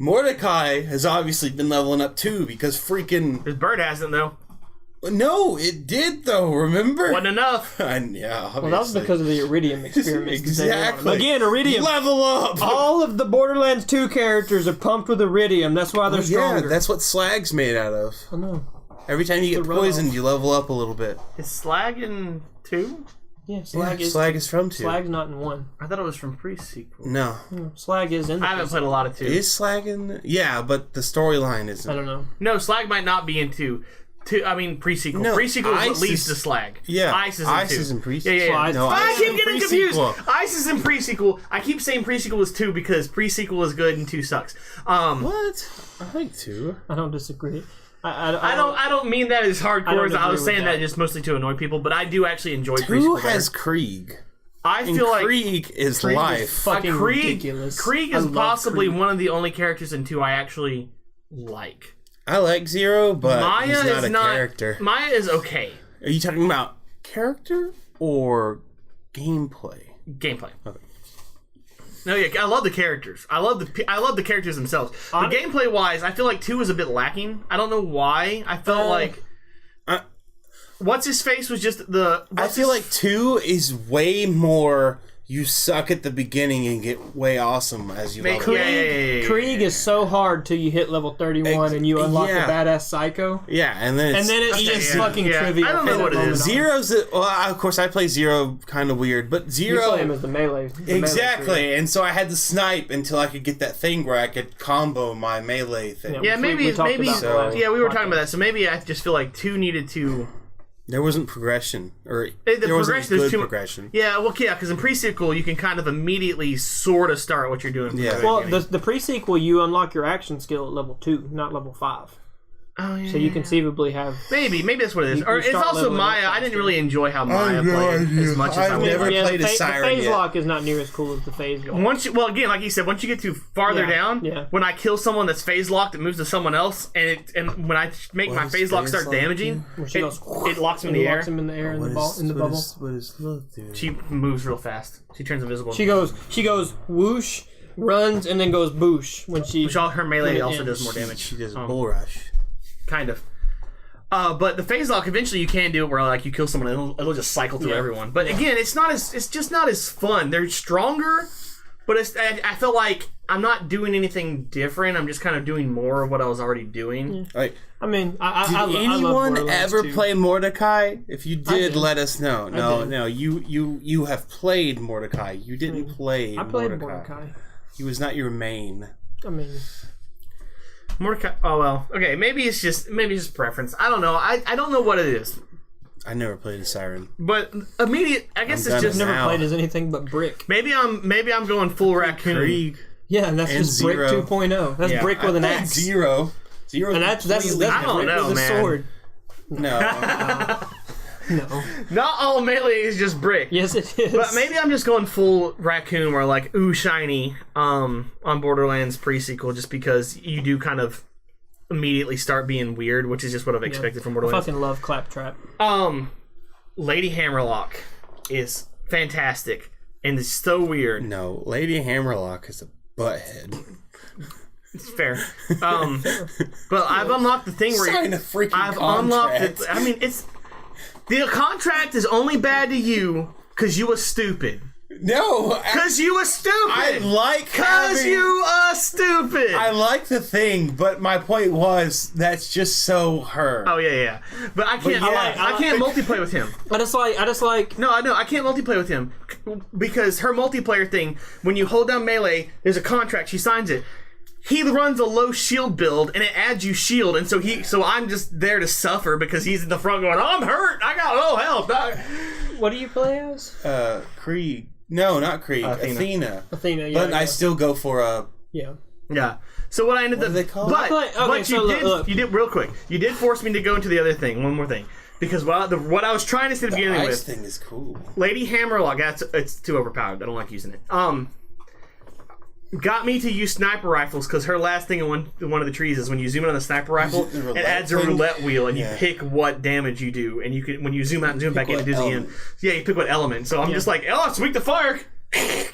Mordecai has obviously been leveling up too because freaking... His bird hasn't, though. No, it did though, remember? Wasn't enough. Yeah, obviously. Well, that was because of the Iridium experiments. Exactly. Again, Iridium. Level up! All of the Borderlands 2 characters are pumped with Iridium. That's why they're stronger. Yeah, that's what Slag's made out of. I know. Every time you get poisoned, you level up a little bit. Is Slag in 2? Yeah, Slag is from 2. Slag's not in 1. I thought it was from pre-sequel. No. Slag is in. I haven't played a lot of 2. Is Slag in? Yeah, but the storyline isn't. I don't know. No, Slag might not be in 2. I mean, pre-sequel. No, pre-sequel is what leads to Slag. Yeah, Ice is in 2. Ice is in pre-sequel. Yeah. No, I Ice keep is getting pre-sequel. confused. Ice is in pre-sequel. I keep saying pre-sequel is 2 because pre-sequel is good and 2 sucks. What? I like 2. I don't disagree. I don't mean that as hardcore as I was saying that. that just mostly to annoy people, but I do actually enjoy 2 pre-sequel has better. Krieg. I feel like Krieg is life. Fucking ridiculous. Krieg is possibly one of the only characters in 2 I actually like. I like Zero, but Maya he's not is a character. Maya is okay. Are you talking about character or gameplay? Gameplay. Okay. No, yeah, I love the characters. I love the characters themselves. But gameplay wise, I feel like 2 is a bit lacking. I don't know why. I felt like what's his face was just the. I feel like 2 is way more. You suck at the beginning and get way awesome as you level up. Krieg is so hard till you hit level 31 and you unlock the badass Psycho. Yeah, and then it's just fucking trivial. I don't know what it is. Zero's well, of course I play Zero kind of weird, but Zero you play him as the melee. Exactly, and so I had to snipe until I could get that thing where I could combo my melee thing. Yeah, maybe we were talking about that. So maybe I just feel like 2 needed to. There wasn't progression, or there wasn't good progression. Yeah, well, yeah, because in pre-sequel you can kind of immediately sort of start what you're doing. Yeah. Well, the pre-sequel you unlock your action skill at level 2, not level 5. Oh, yeah. So you conceivably have... Maybe that's what it is. Or it's also Maya. I didn't really enjoy how Maya played as much as I I've never played a Siren the phase yet. lock is not near as cool as the phase lock. Again, like you said, once you get too farther down, when I kill someone that's phase locked, it moves to someone else, and when I make my phase lock start damaging, it locks him in the air. Locks him in the air in the bubble. What does love do? She moves real fast. She turns invisible. She goes whoosh, runs, and then goes boosh when she... Which all her melee also does more damage. She does a bull rush. Kind of. But the phase lock, eventually you can do it where like you kill someone and it'll just cycle through everyone. But again, it's just not as fun. They're stronger, but I felt like I'm not doing anything different. I'm just kind of doing more of what I was already doing. Like, I mean, did anyone ever play Mordecai? If you did, let us know. No, you have played Mordecai. You didn't play. I played Mordecai. He was not your main. I mean. Mordecai. Oh well. Okay. Maybe it's just preference. I don't know. I don't know what it is. I never played a Siren. But immediate. I guess it's just never played as anything but Brick. Maybe I'm going full raccoon. Krieg. Yeah, and that's just Brick 2.0. That's Brick with an axe. Zero. And that's I don't know, with a sword. No. No. Not all melee is just Brick. Yes, it is. But maybe I'm just going full raccoon or like ooh shiny on Borderlands pre-sequel just because you do kind of immediately start being weird, which is just what I've expected from Borderlands. I fucking love Claptrap. Lady Hammerlock is fantastic and it's so weird. No, Lady Hammerlock is a butthead. It's fair. But I've unlocked the thing where Sign a freaking I've contract. unlocked it. I mean, the contract is only bad to you because you were stupid. No, because you were stupid. I like because you are stupid. I like the thing, but my point was that's just so her. Oh yeah. But I can't. I can't multiplayer with him. I just like. No, I can't multiplayer with him because her multiplayer thing. When you hold down melee, there's a contract. She signs it. He runs a low shield build, and it adds you shield, and so I'm just there to suffer because he's in the front going, I'm hurt, I got low health. What do you play as? Krieg. No, not Krieg. Athena. Athena, yeah. But I still go for a... Yeah. So what I ended up... What are they called? But you did, real quick, you did force me to go into the other thing, one more thing. Because what I was trying to say at the beginning ice thing is cool. Lady Hammerlock, it's too overpowered, I don't like using it. Got me to use sniper rifles because her last thing in one of the trees is when you zoom in on the sniper rifle, it adds a roulette wheel and you pick what damage you do, and you can when you zoom out and zoom back in, it does the end. Yeah, you pick what element. So I'm just like, oh, it's weak to fire.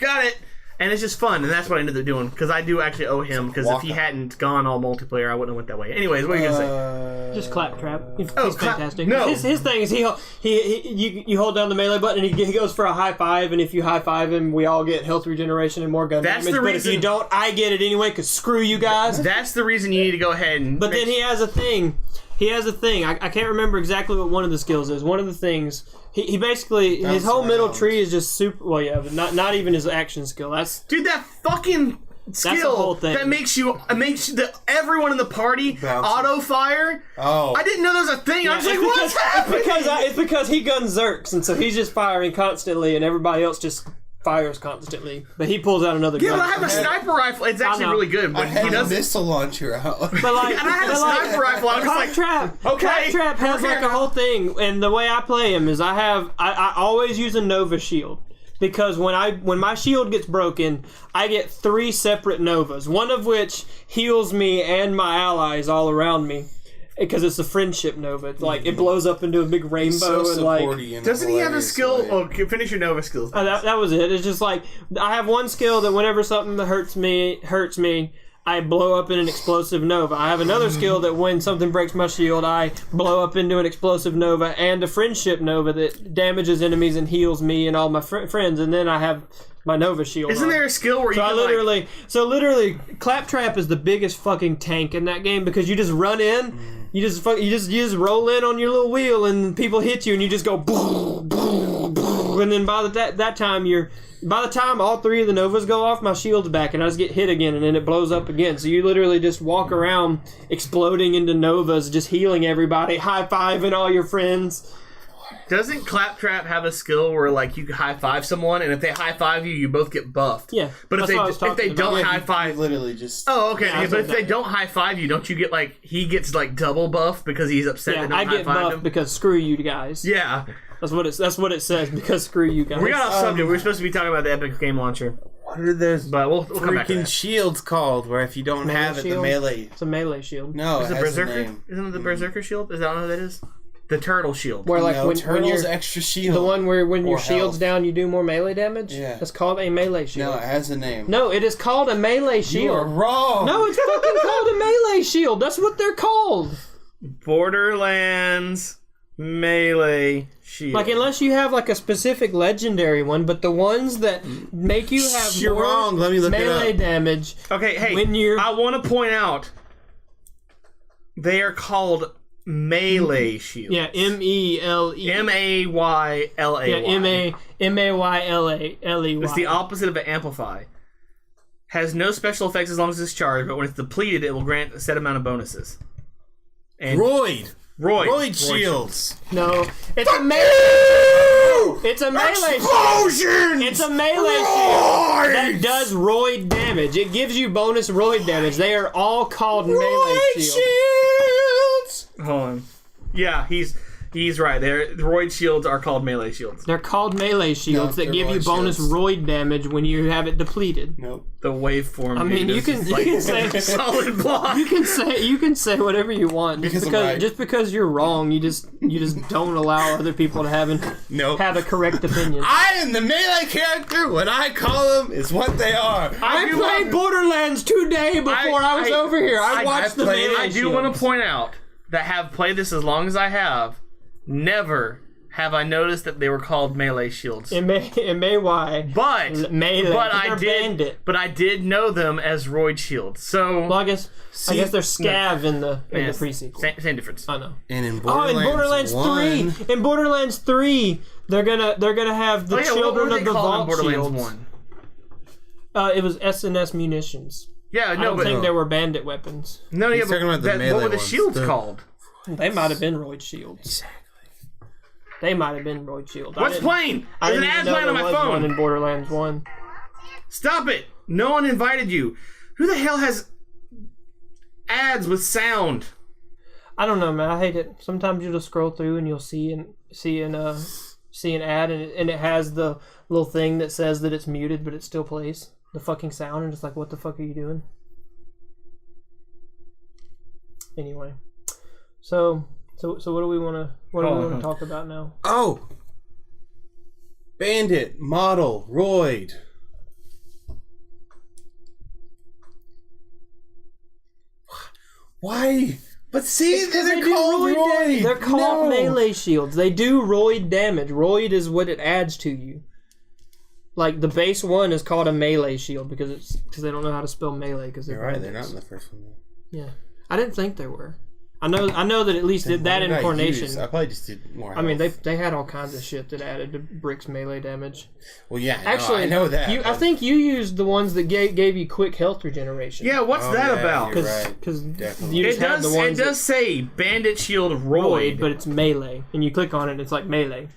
Got it. And it's just fun, and that's what I ended up doing because I do actually owe him because if he hadn't gone all multiplayer, I wouldn't have went that way. Anyways, what are you gonna say? Just Claptrap. He's fantastic. No, his thing is you hold down the melee button and he goes for a high five, and if you high five him, we all get health regeneration and more gun damage. The but reason, if you don't, I get it anyway because screw you guys. That's the reason you need to go ahead and. But then he has a thing. I can't remember exactly what one of the skills is. One of the things. He basically his whole middle tree is just super. Well, yeah, but not even his action skill. Dude, that fucking skill whole thing. that makes everyone in the party auto fire. Oh, I didn't know there was a thing. I was like, what's happening? It's because he guns Zerks, and so he's just firing constantly, and everybody else just fires constantly. But he pulls out another gun. Yeah, but I have a sniper rifle. It's actually really good. But he does a missile launcher out. But like, and I had a sniper rifle. I was like, Claptrap has like a whole thing, and the way I play him is I always use a Nova shield. Because when my shield gets broken, I get 3 separate Novas. One of which heals me and my allies all around me. because it's a friendship nova. It's like it blows up into a big rainbow and like. Doesn't he have a skill? Oh, finish your nova skills. That was it. It's just like I have one skill that whenever something hurts me, I blow up in an explosive nova. I have another skill that when something breaks my shield, I blow up into an explosive nova and a friendship nova that damages enemies and heals me and all my friends. And then I have my nova shield. Isn't there a skill where you can literally, Claptrap is the biggest fucking tank in that game because you just run in, you just roll in on your little wheel and people hit you and you just go boom, boom, boom, and then by the time all three of the novas go off, my shield's back and I just get hit again and then it blows up again. So you literally just walk around exploding into novas, just healing everybody, high-fiving all your friends. Doesn't Claptrap have a skill where like you high-five someone and if they high-five you, you both get buffed? Yeah. But if they don't high-five... literally just... Oh, okay. Yeah, but if they don't high-five you, don't you get like... He gets like double buffed because he's upset that I get buffed him? Because screw you guys. Yeah. That's what it says, because screw you guys. We got off subject. We're supposed to be talking about the Epic Game Launcher. What are those we'll come back to that. shields called where if you don't have it, the melee... It's a melee shield. No, it's a Berserker? Isn't it the Berserker shield? Is that what that is? The turtle shield. Where like when you're extra shield. The one where when your shield's down you do more melee damage? Yeah. It's called a melee shield. No, it has a name. No, it is called a melee shield. You are wrong. No, it's fucking called a melee shield. That's what they're called. Borderlands melee shield. Like unless you have like a specific legendary one, but the ones that make you have you're more wrong. Let me look melee it up. damage. Okay, hey, when I want to point out they are called melee shields. Yeah, M-E-L-E. M-A-Y-L-A-Y. Yeah, M-A-Y-L-A-L-E-Y. It's the opposite of an amplify. Has no special effects as long as it's charged, but when it's depleted, it will grant a set amount of bonuses. And Roid shields. No, it's a melee. It's a melee explosion. It's a melee shield that does roid damage. It gives you bonus roid damage. They are all called melee shields. Hold on. Yeah, he's right. The roid shields are called melee shields. They're called melee shields that give you bonus roid damage when you have it depleted. Nope. The waveform. I mean, you can say solid block. You can say whatever you want just because you're wrong. You just don't allow other people to have a correct opinion. I am the melee character. What I call them is what they are. I played Borderlands today before I was over here. I watched the melee. I do want to point out that have played this as long as I have. Never have I noticed that they were called melee shields. M-A-Y. But melee. But I did know them as roid shields. So I guess they're scav in the pre-sequel. Same difference. I know. And in Borderlands 3, in Borderlands 3, they're gonna have the children of the vault shields. 1? It was S&S munitions. Yeah, I don't think they were bandit weapons. No, yeah, but what were the shields called? They might have been roid shields. Exactly. They might have been roid shields. What's playing? There's an ad playing on my phone. One in Borderlands 1. Stop it! No one invited you. Who the hell has ads with sound? I don't know, man. I hate it. Sometimes you'll just scroll through and you'll see an ad and it has the little thing that says that it's muted, but it still plays the fucking sound, and it's like, what the fuck are you doing? Anyway, so what do we want to talk about now? Oh, Bandit model roid. Why? But see, they're called roid. They're called melee shields. They do roid damage. Roid is what it adds to you. Like the base one is called a melee shield because they don't know how to spell melee because they're right. They're not in the first one. Yeah, I didn't think they were. I know that at least did that incarnation. I probably just did more. I mean, they had all kinds of shit that added to Brick's melee damage. Well, yeah, actually, I know that. I think you used the ones that gave you quick health regeneration. Yeah, what's that about? Because it does say Bandit Shield Roid, but it's melee, and you click on it, and it's like melee.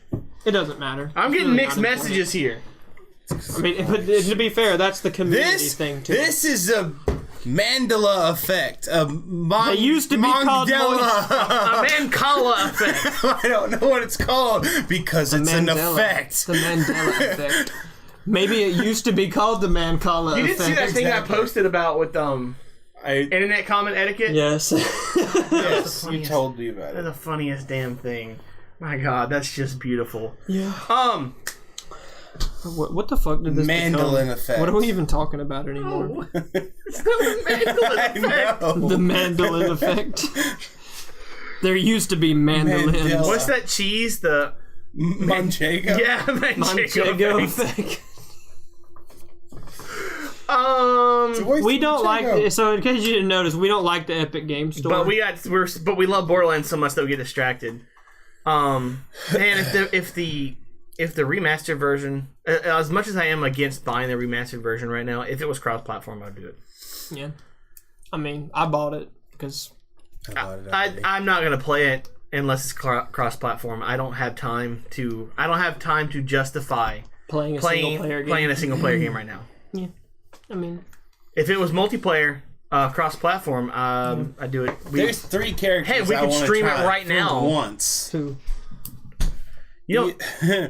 It doesn't matter. I'm getting mixed messages here. I mean, but to be fair, that's the community thing too. This is a Mandela effect. They used to be called a Mancala effect. I don't know what it's called because it's an effect. The Mandela effect. Maybe it used to be called the Mancala effect. You didn't see that thing I posted about with Internet comment etiquette? Yes. Yes, you told me about That's it. the funniest damn thing. My God, that's just beautiful. Yeah. What the fuck did this Mandolin become? effect. What are we even talking about anymore? It's not the mandolin effect. The mandolin effect. There used to be mandolins. Mandela. What's that cheese? The Manchego? yeah, Manchego Manchego effect. effect. We We don't like it. So in case you didn't notice, we don't like the Epic Game Store. but we love Borderlands so much that we get distracted. Man, if the remastered version, as much as I am against buying the remastered version right now, if it was cross-platform, I'd do it. Yeah. I mean, I bought it because I'm not gonna play it unless it's cross-platform. I don't have time to justify playing a single player game. playing a single player game right now. Yeah. I mean, If it was multiplayer, cross-platform, I'd do it. There's 3 characters. Hey, we I can wanna stream it try right now. Once. who? You know,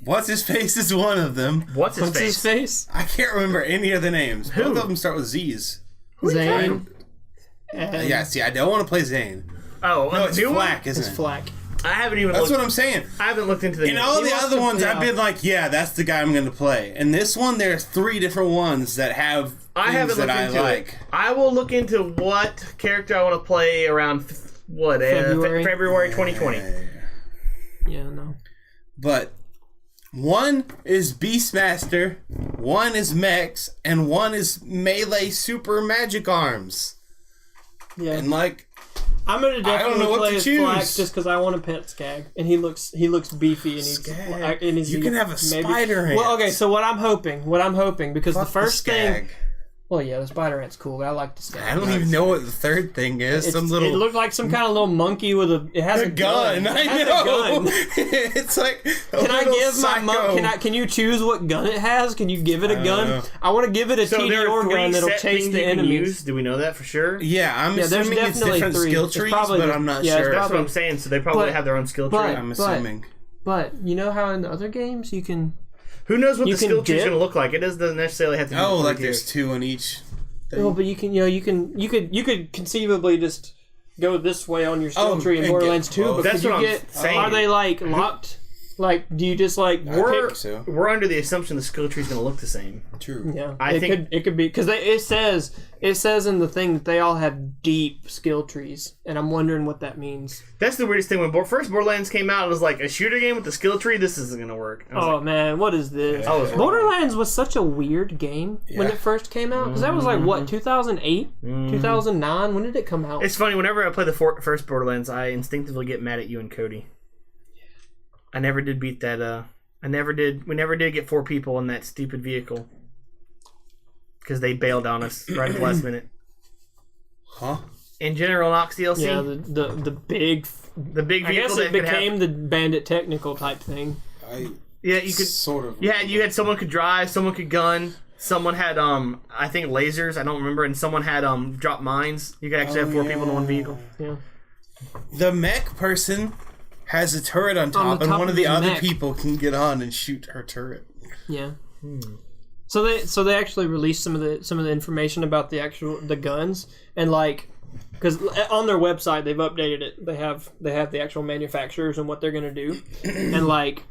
What's his face is one of them. what's his What's face? his face? I can't remember any of the names. Who? Both of them start with Z's. Zane. And Yeah, see, I don't want to play Zane. Oh, No, it's new one? Flack, isn't it's it? Flack. I haven't even. That's looked, what I'm saying. I haven't looked into the. In all He the wants other to- ones, I've yeah. been like, yeah, that's the guy I'm going to play. And this one, there's 3 different ones that have I haven't things looked that into I like. it. I will look into what character I want to play around February 2020. Yeah, no. But one is Beastmaster, one is Mex, and one is Melee Super Magic Arms. Yeah. And like, I'm gonna I don't definitely know what play to as choose. Flack just because I want a pet Skag, and he looks beefy and he's Skag. and he's You can have a spider ant. Well, okay, so what I'm hoping because fuck the first thing. Skag. Well, yeah, the spider ant's cool. I like the Skag. I don't even know what the third thing is. Some little. It looked like some kind of little monkey with a. It has a gun. It I has know. a gun. It's like. Can I give my monkey? Can you choose what gun it has? Can you give it a gun? know. I want to give it a So there are TDR gun 3 that'll set chase things the you can enemies. use. Do we know that for sure? Yeah, I'm Yeah, there's assuming it's definitely different 3. skill It's trees, probably but just- I'm not yeah, it's sure. That's what I'm saying. So they probably But- have their own skill but- tree. I'm assuming. But you know how in the other games you can. Who knows what You the can skill tree is dip. going to look like? It doesn't necessarily have to be. Oh, the like 3 there's tiers. 2 in each. Thing. Well, but you can, you could conceivably just go this way on your skill tree in and Borderlands get 2. both. But That's could you what I'm get? saying. Are they like locked? Like, do you just like? We're, think so. we're under the assumption the skill tree is going to look the same. True. Yeah, I think- it could be because it says in the thing that they all have deep skill trees, and I'm wondering what that means. That's the weirdest thing. When first Borderlands came out, it was like a shooter game with the skill tree. This isn't going to work. I was Oh like, man, what is this? I was wrong. Borderlands was such a weird game when Yeah. it first came out because that was like what 2008, 2009. When did it come out? It's funny. Whenever I play the first Borderlands, I instinctively get mad at you and Cody. I never did beat that. We never did get 4 people in that stupid vehicle because they bailed on us right at the last minute. Huh? In General Knox DLC, yeah, the big. the big I vehicle guess that it could became have. the Bandit Technical type thing. Yeah, you could. Sort of. Yeah, you had someone could drive, someone could gun, someone had I think lasers. I don't remember, and someone had drop mines. You could actually have 4 people in one vehicle. Yeah. The mech person has a turret on top, the and top one of of the his other mech. people can get on and shoot her turret. Yeah. So they actually released some of the information about the guns and like because on their website they've updated it. They have the actual manufacturers and what they're gonna do, and like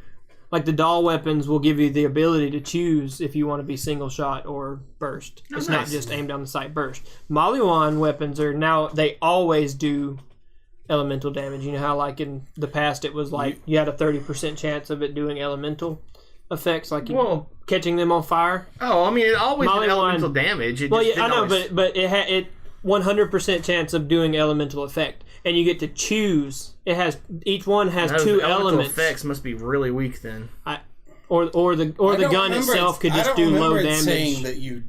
the doll weapons will give you the ability to choose if you want to be single shot or burst. It's not nice. just aim down the sight burst. Maliwan weapons are now they always do elemental damage. You know how like in the past it was like you had a 30% chance of it doing elemental effects, like Well- catching them on fire. Oh, I mean, it always did Molly elemental Wine- damage. It Well, just yeah, I didn't know, always- but it had it 100% chance of doing elemental effect, and you get to choose. It has each one has Those 2 elemental elements, effects must be really weak then. or the gun itself could just do low damage. Saying that you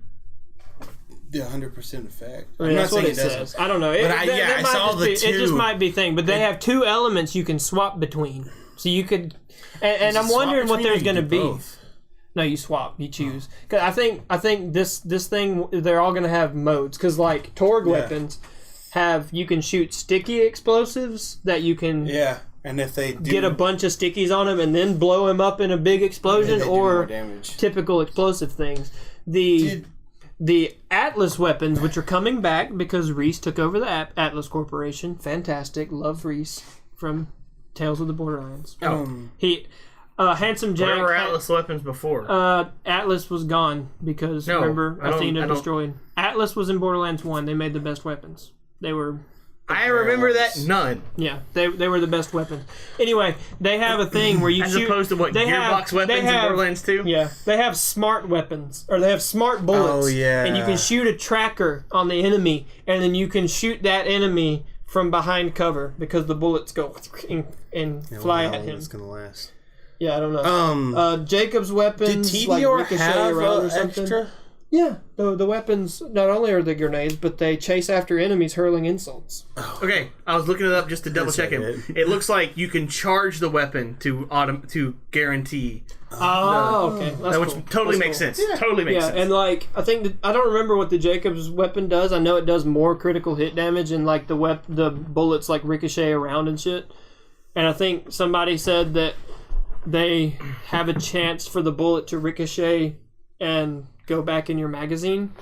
the 100% effect. I mean, that's what it says. I don't know. But I might saw just the be, It just 2. might be thing, but they have 2 elements you can swap between, so you could. And I'm wondering what there's going to be. No, you swap. You choose. Cause I think this thing they're all gonna have modes. Cause like Torg weapons you can shoot sticky explosives that you can and if they do, get a bunch of stickies on them and then blow them up in a big explosion, they do more or damage. typical explosive things. The the Atlas weapons, which are coming back because Reese took over the Atlas Corporation. Fantastic. Love Reese from Tales of the Borderlands. He... Handsome Jack. Where were Atlas weapons before? Atlas was gone because remember Athena destroyed. Atlas was in Borderlands 1. They made the best weapons. They were. I remember that none. Yeah, they were the best weapons. Anyway, they have a thing where you as shoot. As opposed to what gearbox weapons in Borderlands 2. Yeah, they have smart weapons or they have smart bullets. Oh yeah. And you can shoot a tracker on the enemy, and then you can shoot that enemy from behind cover because the bullets go and fly at him. It's gonna last. Yeah, I don't know. Jacob's weapons did like Tediore ricochet have around or something. extra? Yeah, the weapons not only are the grenades, but they chase after enemies hurling insults. Okay, I was looking it up just to double check it. It looks like you can charge the weapon to guarantee. Oh, okay, that's which cool. totally makes sense. Yeah. Totally makes sense. Yeah, and like I think I don't remember what the Jacob's weapon does. I know it does more critical hit damage, and like the bullets like ricochet around and shit. And I think somebody said that they have a chance for the bullet to ricochet and go back in your magazine,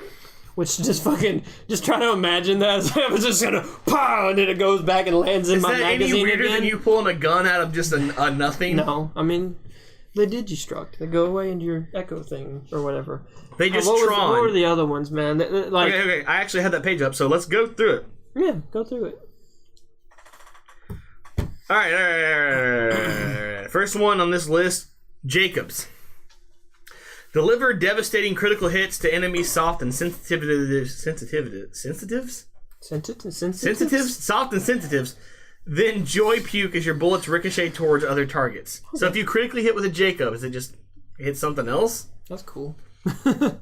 which just try to imagine that. It's just gonna pow, and then it goes back and lands in my magazine. Is that any weirder again. than you pulling a gun out of just a nothing? No, I mean they digistruct. They go away into your echo thing or whatever. They just Tron. What were the other ones, man? Okay. I actually had that page up, so let's go through it. Yeah, go through it. All right. First one on this list, Jacobs. Deliver devastating critical hits to enemies soft and sensitives? Soft and sensitives. Then joy puke as your bullets ricochet towards other targets. Okay. So if you critically hit with a Jacob, is it just hit something else? That's cool.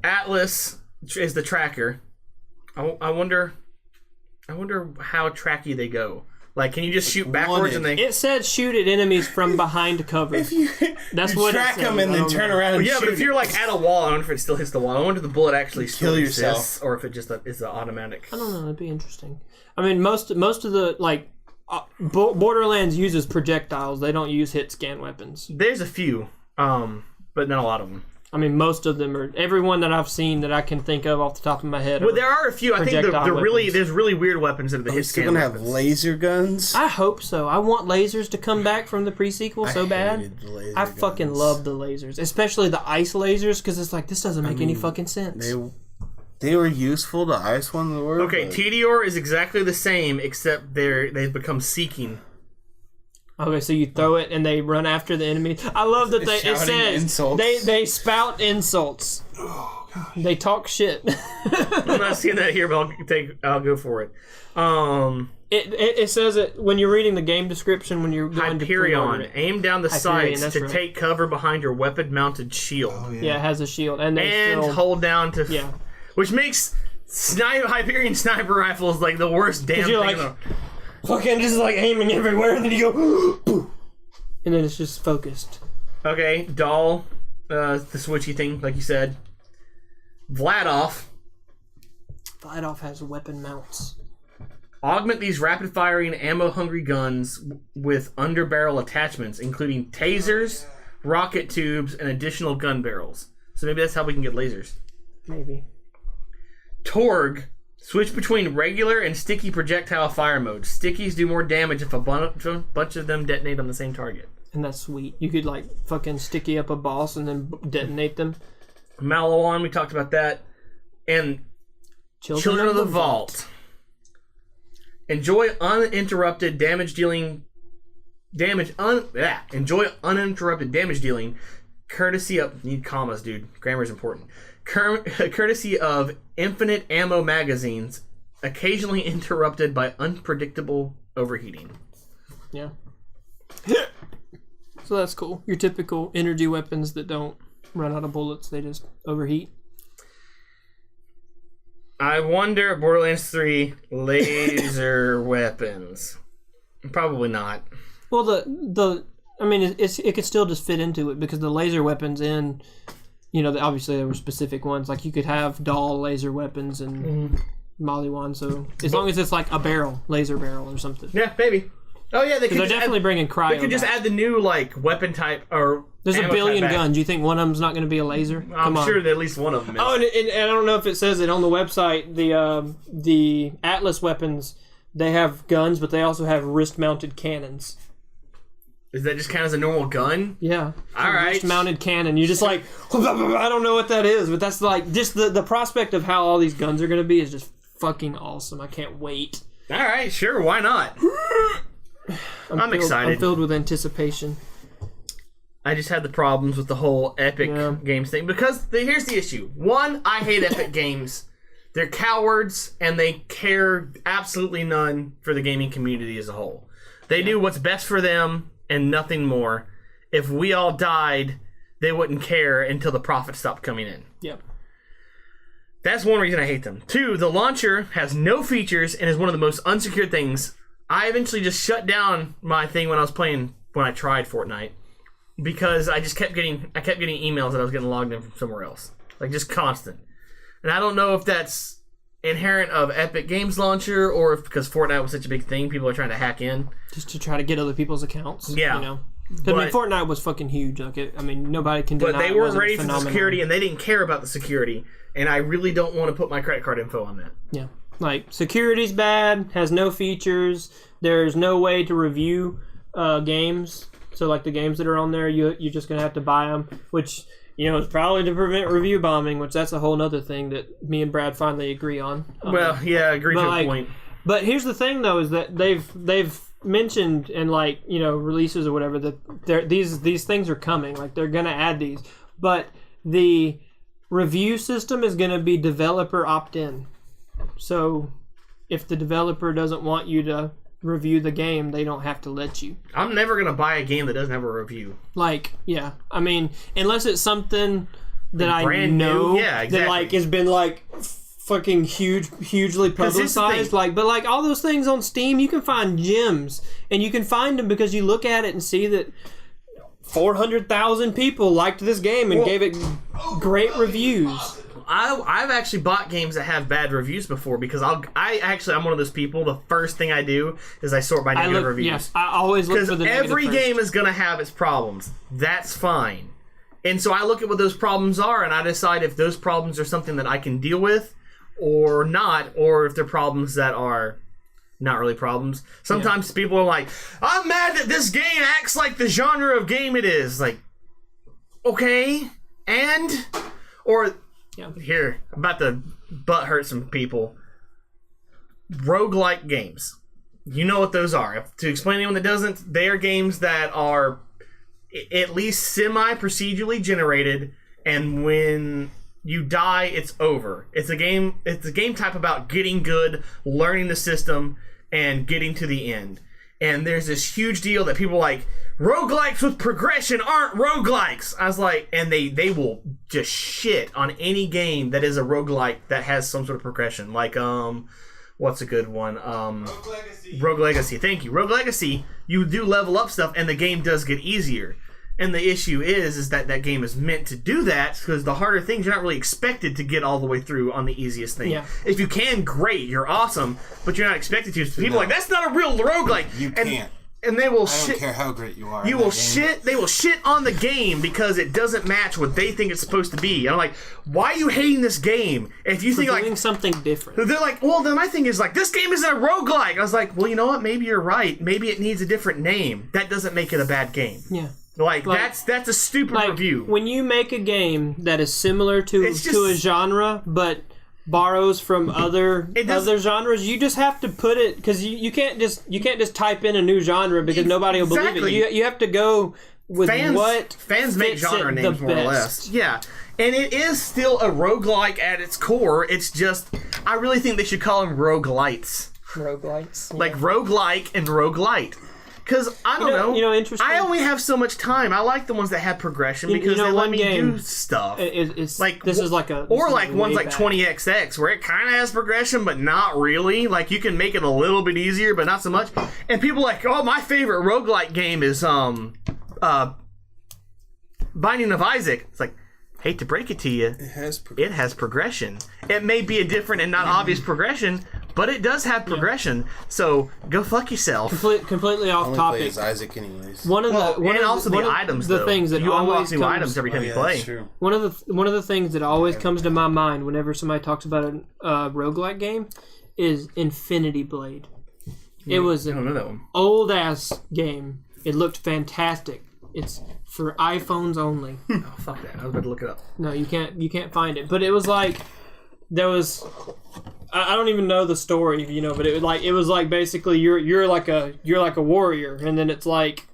Atlas is the tracker. I wonder how tracky they go. Like, can you just shoot backwards and they... It said shoot at enemies from behind cover. That's what track them and then turn around and shoot. Yeah, but if you're like at a wall, I wonder if it still hits the wall. I wonder if the bullet actually kill yourself, or if it just is an automatic. I don't know. That'd be interesting. I mean, most of the like Borderlands uses projectiles. They don't use hit scan weapons. There's a few, but not a lot of them. I mean, most of them are. Everyone that I've seen that I can think of off the top of my head. Well, there are a few. I think there's really weird weapons that are the hit scan gonna weapons. Have laser guns. I hope so. I want lasers to come back from the pre-sequel so bad. I fucking love the lasers, especially the ice lasers, because it's like this doesn't make any fucking sense. They were useful. The ice ones were. Okay, Tediore is exactly the same, except they've become seeking. Okay, so you throw it and they run after the enemy. I love that it says insults. They spout insults. Oh gosh. They talk shit. I'm not seeing that here, but I'll go for it. It says it when you're reading the game description when you're going Hyperion. Aim down the sights to take cover behind your weapon-mounted shield. Oh, yeah, it has a shield, and hold down to which makes Hyperion sniper rifles like the worst damn thing. Fucking just like aiming everywhere, and then you go, and then it's just focused. Okay, Doll, the switchy thing, like you said. Vladov has weapon mounts. Augment these rapid-firing, ammo-hungry guns with underbarrel attachments, including tasers, rocket tubes, and additional gun barrels. So maybe that's how we can get lasers. Maybe. Torg. Switch between regular and sticky projectile fire modes. Stickies do more damage if a bunch of them detonate on the same target. And that's sweet. You could like fucking sticky up a boss and then detonate them. Maliwan, we talked about that. And Children of the Vault. Enjoy uninterrupted damage dealing. Enjoy uninterrupted damage dealing. Courtesy of... Need commas, dude. Grammar is important. Courtesy of infinite ammo magazines, occasionally interrupted by unpredictable overheating. Yeah. So that's cool. Your typical energy weapons that don't run out of bullets, they just overheat. I wonder, Borderlands 3 laser weapons. Probably not. Well, I mean, it could still just fit into it because the laser weapons in... You know, obviously there were specific ones. Like, you could have Doll laser weapons and Maliwan, so... As long as it's like a barrel, laser barrel or something. Yeah, maybe. Oh yeah, they Because they're definitely bringing cryo. They could just add the new like weapon type or. There's a ammo billion type back. guns. You think one of them's not going to be a laser? I'm sure that at least one of them is. Oh, and I don't know if it says it on the website. The Atlas weapons, they have guns, but they also have wrist-mounted cannons. Is that just kind of as a normal gun? Yeah. All right. Wrist-mounted cannon. You just like, I don't know what that is, but that's like, just the prospect of how all these guns are going to be is just fucking awesome. I can't wait. All right, sure, why not? I'm excited. I'm filled with anticipation. I just had the problems with the whole Epic Games thing because here's the issue. One, I hate Epic Games. They're cowards and they care absolutely none for the gaming community as a whole. They do what's best for them and nothing more. If we all died, they wouldn't care until the profit stopped coming in. Yep. That's one reason I hate them. Two, the launcher has no features and is one of the most unsecured things. I eventually just shut down my thing when I tried Fortnite. Because I kept getting emails that I was getting logged in from somewhere else. Like, just constant. And I don't know if that's inherent of Epic Games Launcher or if because Fortnite was such a big thing, people are trying to hack in. Just to try to get other people's accounts. Yeah. You know? I mean, Fortnite was fucking huge. Like, nobody can deny it. But they weren't ready for the security, and they didn't care about the security. And I really don't want to put my credit card info on that. Yeah. Like, security's bad, has no features, there's no way to review games. So, like, the games that are on there, you're just going to have to buy them, which, is probably to prevent review bombing, which that's a whole other thing that me and Brad finally agree on. Well, yeah, I agree to a point. But here's the thing, though, is that they've mentioned in, releases or whatever that these things are coming. Like, they're going to add these. But the review system is going to be developer opt-in. So, if the developer doesn't want you to review the game, they don't have to let you. I'm never going to buy a game that doesn't have a review. Like, yeah. I mean, unless it's something that I brand know new. Yeah, exactly. that, has been, fucking hugely publicized. But all those things on Steam, you can find gems. And you can find them because you look at it and see that 400,000 people liked this game and gave it great reviews. I've actually bought games that have bad reviews before because I'm one of those people. The first thing I do is I sort by negative reviews. Yes, I always look for the negative every first. game is going to have its problems. That's fine. And so I look at what those problems are and I decide if those problems are something that I can deal with or not, or if they're problems that are not really problems. Sometimes people are like, I'm mad that this game acts like the genre of game it is. Like, okay, and? Or... Yeah. Here, I'm about to butt hurt some people. Rogue-like games. You know what those are. To explain to anyone that doesn't, they are games that are at least semi-procedurally generated, and when you die, it's over. It's a game type about getting good, learning the system, and getting to the end. And there's this huge deal that people are like, roguelikes with progression aren't roguelikes. I was like, and they will just shit on any game that is a roguelike that has some sort of progression. Like, what's a good one? Rogue Legacy. Rogue Legacy. Thank you. Rogue Legacy, you do level up stuff and the game does get easier. And the issue is that game is meant to do that because the harder things, you're not really expected to get all the way through on the easiest thing. Yeah. If you can, great, you're awesome, but you're not expected to. So people are like, that's not a real roguelike. You can't. And they will I don't care how great you are. They will shit on the game because it doesn't match what they think it's supposed to be. And I'm like, why are you hating this game? If you think doing something different. They're like, well, then my thing is like, this game isn't a roguelike. I was like, well, you know what? Maybe you're right. Maybe it needs a different name. That doesn't make it a bad game. Yeah. Like that's a stupid review. When you make a game that is similar to a genre, but borrows from other genres, you just have to put it because you can't just type in a new genre because nobody will believe it. You have to go with what fans make genre names more or less. Yeah. And it is still a roguelike at its core. It's just I really think they should call them roguelites. Roguelites. Like roguelike and roguelite. Because, I don't know. Interesting. I only have so much time. I like the ones that have progression because they let me do stuff. It's like this is like a... Or like ones like 20XX where it kind of has progression, but not really. Like, you can make it a little bit easier, but not so much. And people are like, oh, my favorite roguelike game is Binding of Isaac. It's like, hate to break it to you. It has progression. It may be a different and not obvious progression, but it does have progression. So go fuck yourself. Completely off Only topic. play as Isaac anyways. The items. The things that you unlock always new items every time you play. That's true. One of the things that always comes to my mind whenever somebody talks about a roguelike game is Infinity Blade. It was I don't know that one. an old ass game. It looked fantastic. It's for iPhones only. Oh, fuck that. I was about to look it up. No, you can't find it. But it was like there was I don't even know the story, but it was like basically you're like a warrior, and then it's like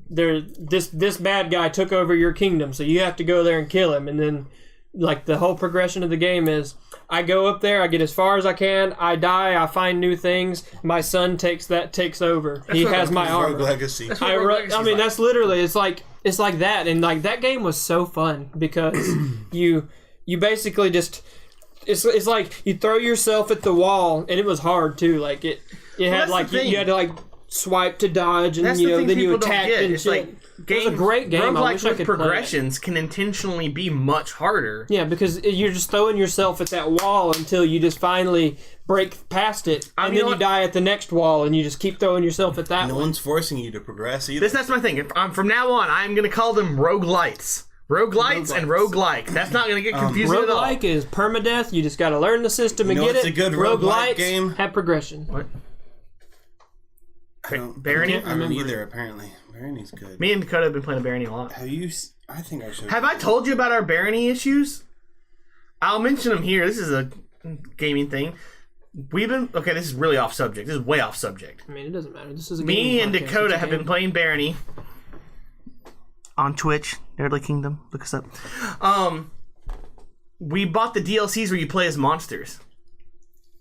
this bad guy took over your kingdom, so you have to go there and kill him, and then like the whole progression of the game is I go up there, I get as far as I can, I die, I find new things, my son takes over. He has my armor. Rogue Legacy. I mean, that's literally it's like that, and like that game was so fun because you basically just it's like you throw yourself at the wall, and it was hard too. Like it had like you had to like swipe to dodge, and that's the thing then you people don't attacked get. and It's shit. like It was a great game. I wish I with could play it. progressions can intentionally be much harder. Yeah, because you're just throwing yourself at that wall until you just finally break past it, and then you die at the next wall, and you just keep throwing yourself at that No one. one's forcing you to progress either. That's my thing. From now on, I'm going to call them roguelites. Roguelites and roguelike. That's not going to get confusing at all. Roguelike is permadeath. You just got to learn the system and get it's it. a good roguelike game? Have progression. What? Barony? Barony? I don't either, apparently. Barony's good. Me and Dakota have been playing Barony a lot. Have you... I think I should... Have I told you about our Barony issues? I'll mention them here. This is a gaming thing. We've been... Okay, this is really off subject. This is way off subject. I mean, it doesn't matter. This is a Me and gaming podcast. Dakota It's a have game. been playing Barony on Twitch, Nerdly Kingdom. Look us up. We bought the DLCs where you play as monsters,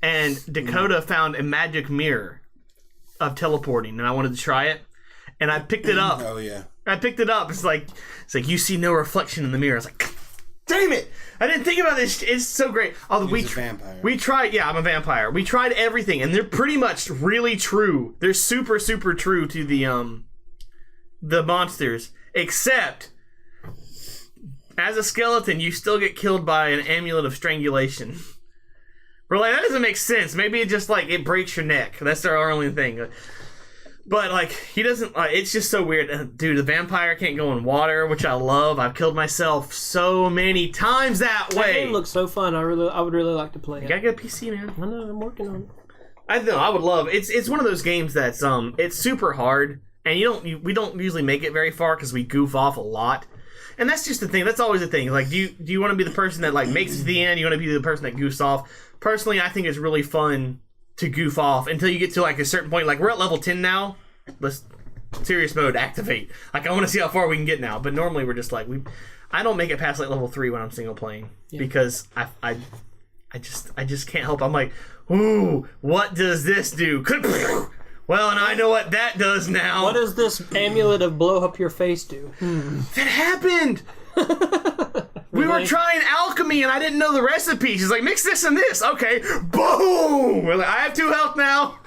and Dakota found a magic mirror of teleporting, and I wanted to try it, and I picked it up. Oh, yeah. I picked it up. It's like you see no reflection in the mirror. I was like, damn it! I didn't think about this. It's so great. He's a vampire. We tried. Yeah, I'm a vampire. We tried everything, and they're pretty much really true. They're super, super true to the monsters, except as a skeleton, you still get killed by an amulet of strangulation. We're like, that doesn't make sense. Maybe it just like it breaks your neck. That's our only thing. But like he doesn't. It's just so weird, dude. The vampire can't go in water, which I love. I've killed myself so many times that way. That game looks so fun. I would really like to play it. You gotta get a PC, man. I know. I'm working on it. I know. I would love. It's one of those games that's it's super hard, and we don't usually make it very far because we goof off a lot. And that's just the thing. That's always the thing. Like, do you want to be the person that like makes it to the end? You want to be the person that goofs off? Personally, I think it's really fun to goof off until you get to like a certain point. Like we're at level 10 now. Let's serious mode activate. Like I want to see how far we can get now. But normally we're just like I don't make it past like level 3 when I'm single playing because I just can't help. I'm like, ooh, what does this do? Well, and I know what that does now. What does this amulet of blow up your face do? That happened. We were trying alchemy and I didn't know the recipe. She's like, mix this and this. Okay, boom. We're like, I have 2 health now.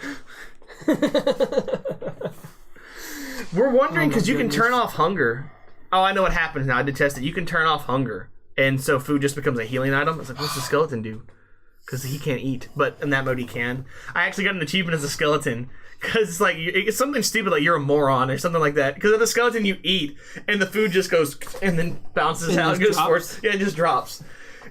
We're wondering because you can turn off hunger. Oh, I know what happens now. I did test it. You can turn off hunger, and so food just becomes a healing item. I was like, what's the skeleton do? Because he can't eat, but in that mode he can. I actually got an achievement as a skeleton. Because it's like, it's something stupid like you're a moron or something like that. Because of the skeleton you eat, and the food just goes, and then bounces out and goes forward. Yeah, it just drops.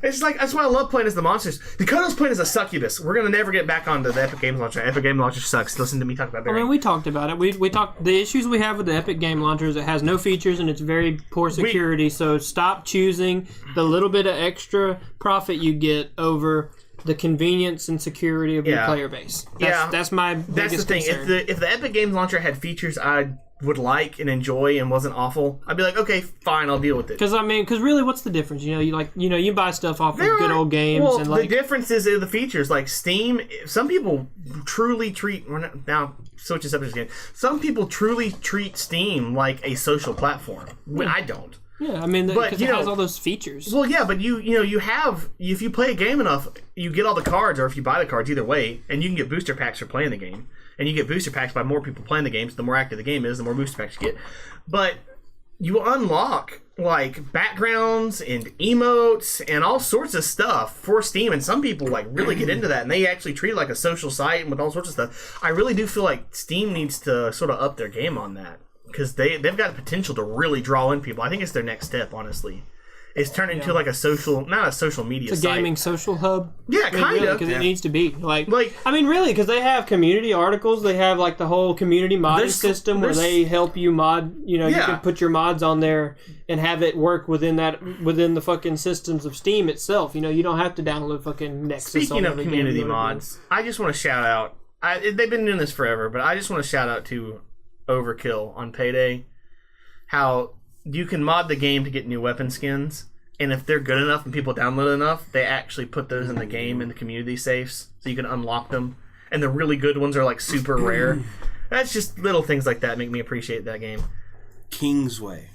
It's like, that's why I love playing as the monsters. Dakota's playing as a succubus. We're going to never get back onto the Epic Games Launcher. Epic Game Launcher sucks. Listen to me talk about Barry. I mean, we talked about it. We talked, the issues we have with the Epic Game Launcher is it has no features and it's very poor security, so stop choosing the little bit of extra profit you get over the convenience and security of your player base. That's my biggest concern. If the Epic Games Launcher had features I would like and enjoy and wasn't awful, I'd be like, okay, fine, I'll deal with it. Because really, what's the difference? You buy stuff off of good old games. Well, and like the difference is the features. Like Steam, some people truly treat. Now, switching subjects again. Some people truly treat Steam like a social platform. I don't. Yeah, I mean, because it has all those features. Well, yeah, but you have, if you play a game enough, you get all the cards, or if you buy the cards, either way, and you can get booster packs for playing the game. And you get booster packs by more people playing the game, so the more active the game is, the more booster packs you get. But you unlock like backgrounds and emotes and all sorts of stuff for Steam, and some people like really get into that, and they actually treat it like a social site and with all sorts of stuff. I really do feel like Steam needs to sort of up their game on that, because they've got the potential to really draw in people. I think it's their next step, honestly. It's turned into like a social, not a social media It's a site. gaming social hub. Yeah, kind of. Because it needs to be. Like, I mean, really, because they have community articles. They have, like, the whole community modding system where they help you mod. You know, you can put your mods on there and have it work within the fucking systems of Steam itself. You know, you don't have to download fucking Nexus. Speaking of community mods, I just want to shout out. They've been doing this forever, but I just want to shout out to Overkill on Payday. How you can mod the game to get new weapon skins, and if they're good enough and people download enough, they actually put those in the game in the community safes, so you can unlock them. And the really good ones are like super rare. That's just little things like that make me appreciate that game. Kingsway.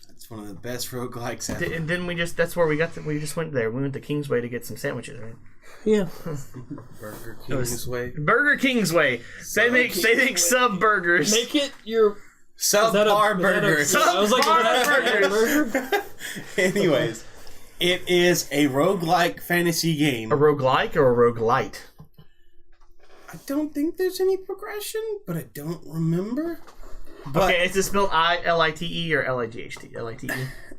That's one of the best roguelikes ever. And then that's where we just went there. We went to Kingsway to get some sandwiches, right? Yeah. Burger Kingsway. Burger Kingsway. They make sub burgers. Make it your subpar burgers. Subpar burgers. Anyways, it is a roguelike fantasy game. A roguelike or a roguelite? I don't think there's any progression, but I don't remember. But okay, is it spelled I-L-I-T-E or L-I-G-H-T? L-I-T-E?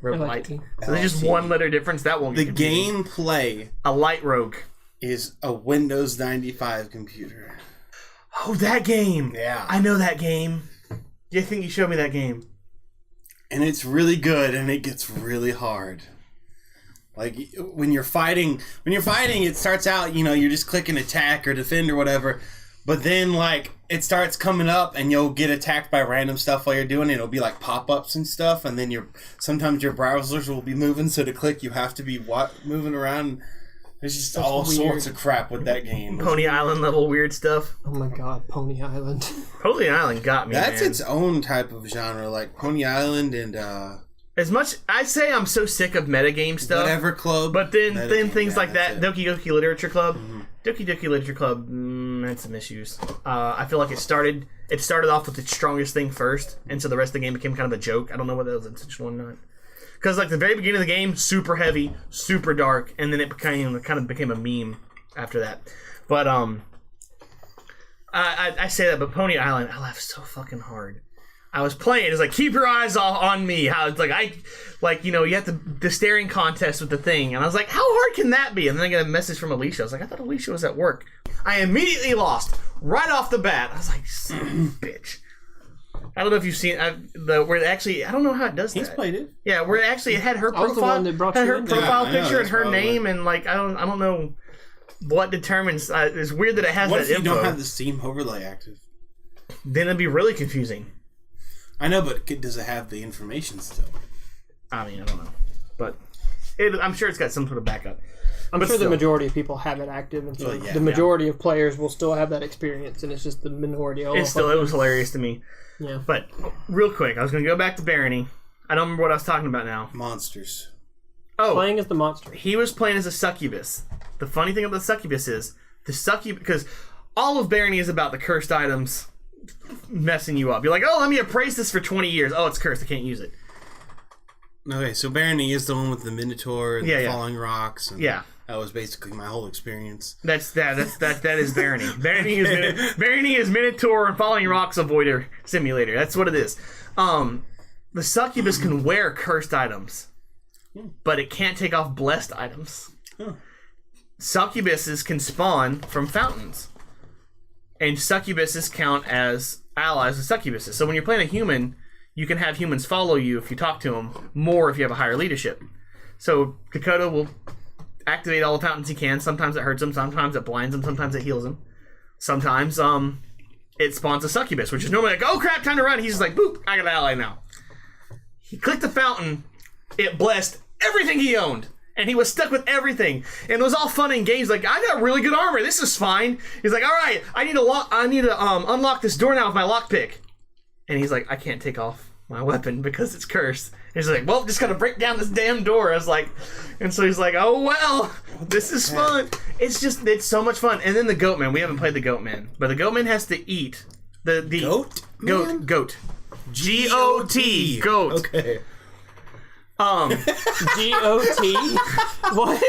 Roguelite. So there's just one letter difference. That won't be confusing. Gameplay. A light rogue. Is a Windows 95 computer. Oh, that game. Yeah. I know that game. You think you showed me that game? And it's really good, and it gets really hard. Like, when you're fighting, it starts out, you're just clicking attack or defend or whatever. But then, like, it starts coming up, and you'll get attacked by random stuff while you're doing it. It'll be, like, pop-ups and stuff, and then sometimes your browsers will be moving, so to click, you have to be moving around. There's just all sorts of crap with that game. Pony Island level weird stuff. Oh my god, Pony Island. Pony Island got me, That's man. its own type of genre, like Pony Island and... As much... I say I'm so sick of metagame stuff. Whatever Club. But then things like that, Doki Doki Literature Club. Mm-hmm. Doki Doki Literature Club had some issues. I feel like it started off with its strongest thing first, and so the rest of the game became kind of a joke. I don't know whether that was intentional or not. Because like the very beginning of the game, super heavy, super dark, and then it kind of became a meme after that. But I say that, but Pony Island, I laughed so fucking hard. I was playing. It's like, keep your eyes on me. How it's like you have the staring contest with the thing, and I was like, how hard can that be? And then I get a message from Alicia. I was like, I thought Alicia was at work. I immediately lost right off the bat. I was like, son of a bitch. I don't know if you've seen where it actually. I don't know how it does that. He's played it. Yeah, where it actually had her profile, the one that brought had you her in. profile Yeah, picture and her probably. name, and like I don't know what determines. It's weird that it has What that if you info. don't have the Steam overlay active? Then it'd be really confusing. I know, but does it have the information still? I mean, I don't know, but I'm sure it's got some sort of backup. I'm sure the majority of people have it active, and so the majority of players will still have that experience, and it's just the minority. It was hilarious to me. Yeah. But real quick, I was going to go back to Barony. I don't remember what I was talking about now. Monsters. Oh, Playing as the monster. he was playing as a succubus. The funny thing about the succubus is because all of Barony is about the cursed items messing you up. You're like, oh, let me appraise this for 20 years. Oh, it's cursed. I can't use it. Okay, so Barony is the one with the Minotaur and the falling rocks. And Yeah. that was basically my whole experience. That is Barony. Barony is Minotaur and Falling Rocks Avoider Simulator. That's what it is. The succubus can wear cursed items, but it can't take off blessed items. Succubuses can spawn from fountains, and succubuses count as allies of succubuses. So when you're playing a human, you can have humans follow you if you talk to them, more if you have a higher leadership. So Dakota will activate all the fountains he can. Sometimes it hurts him, sometimes it blinds him, sometimes it heals him. Sometimes it spawns a succubus, which is normally like, oh crap, time to run. He's just like, boop, I got an ally now. He clicked the fountain, it blessed everything he owned, and he was stuck with everything. And it was all fun and games, like, I got really good armor, this is fine. He's like, alright, I need to unlock this door now with my lockpick. And he's like, I can't take off my weapon because it's cursed. And he's like, well, just gotta break down this damn door. I was like, and so he's like, oh well, this is fun. It's so much fun. And then the Goatman, we haven't played the Goatman, but the Goatman has to eat the Goat? Goat. G-O-T. Goat. Okay. GOT? What?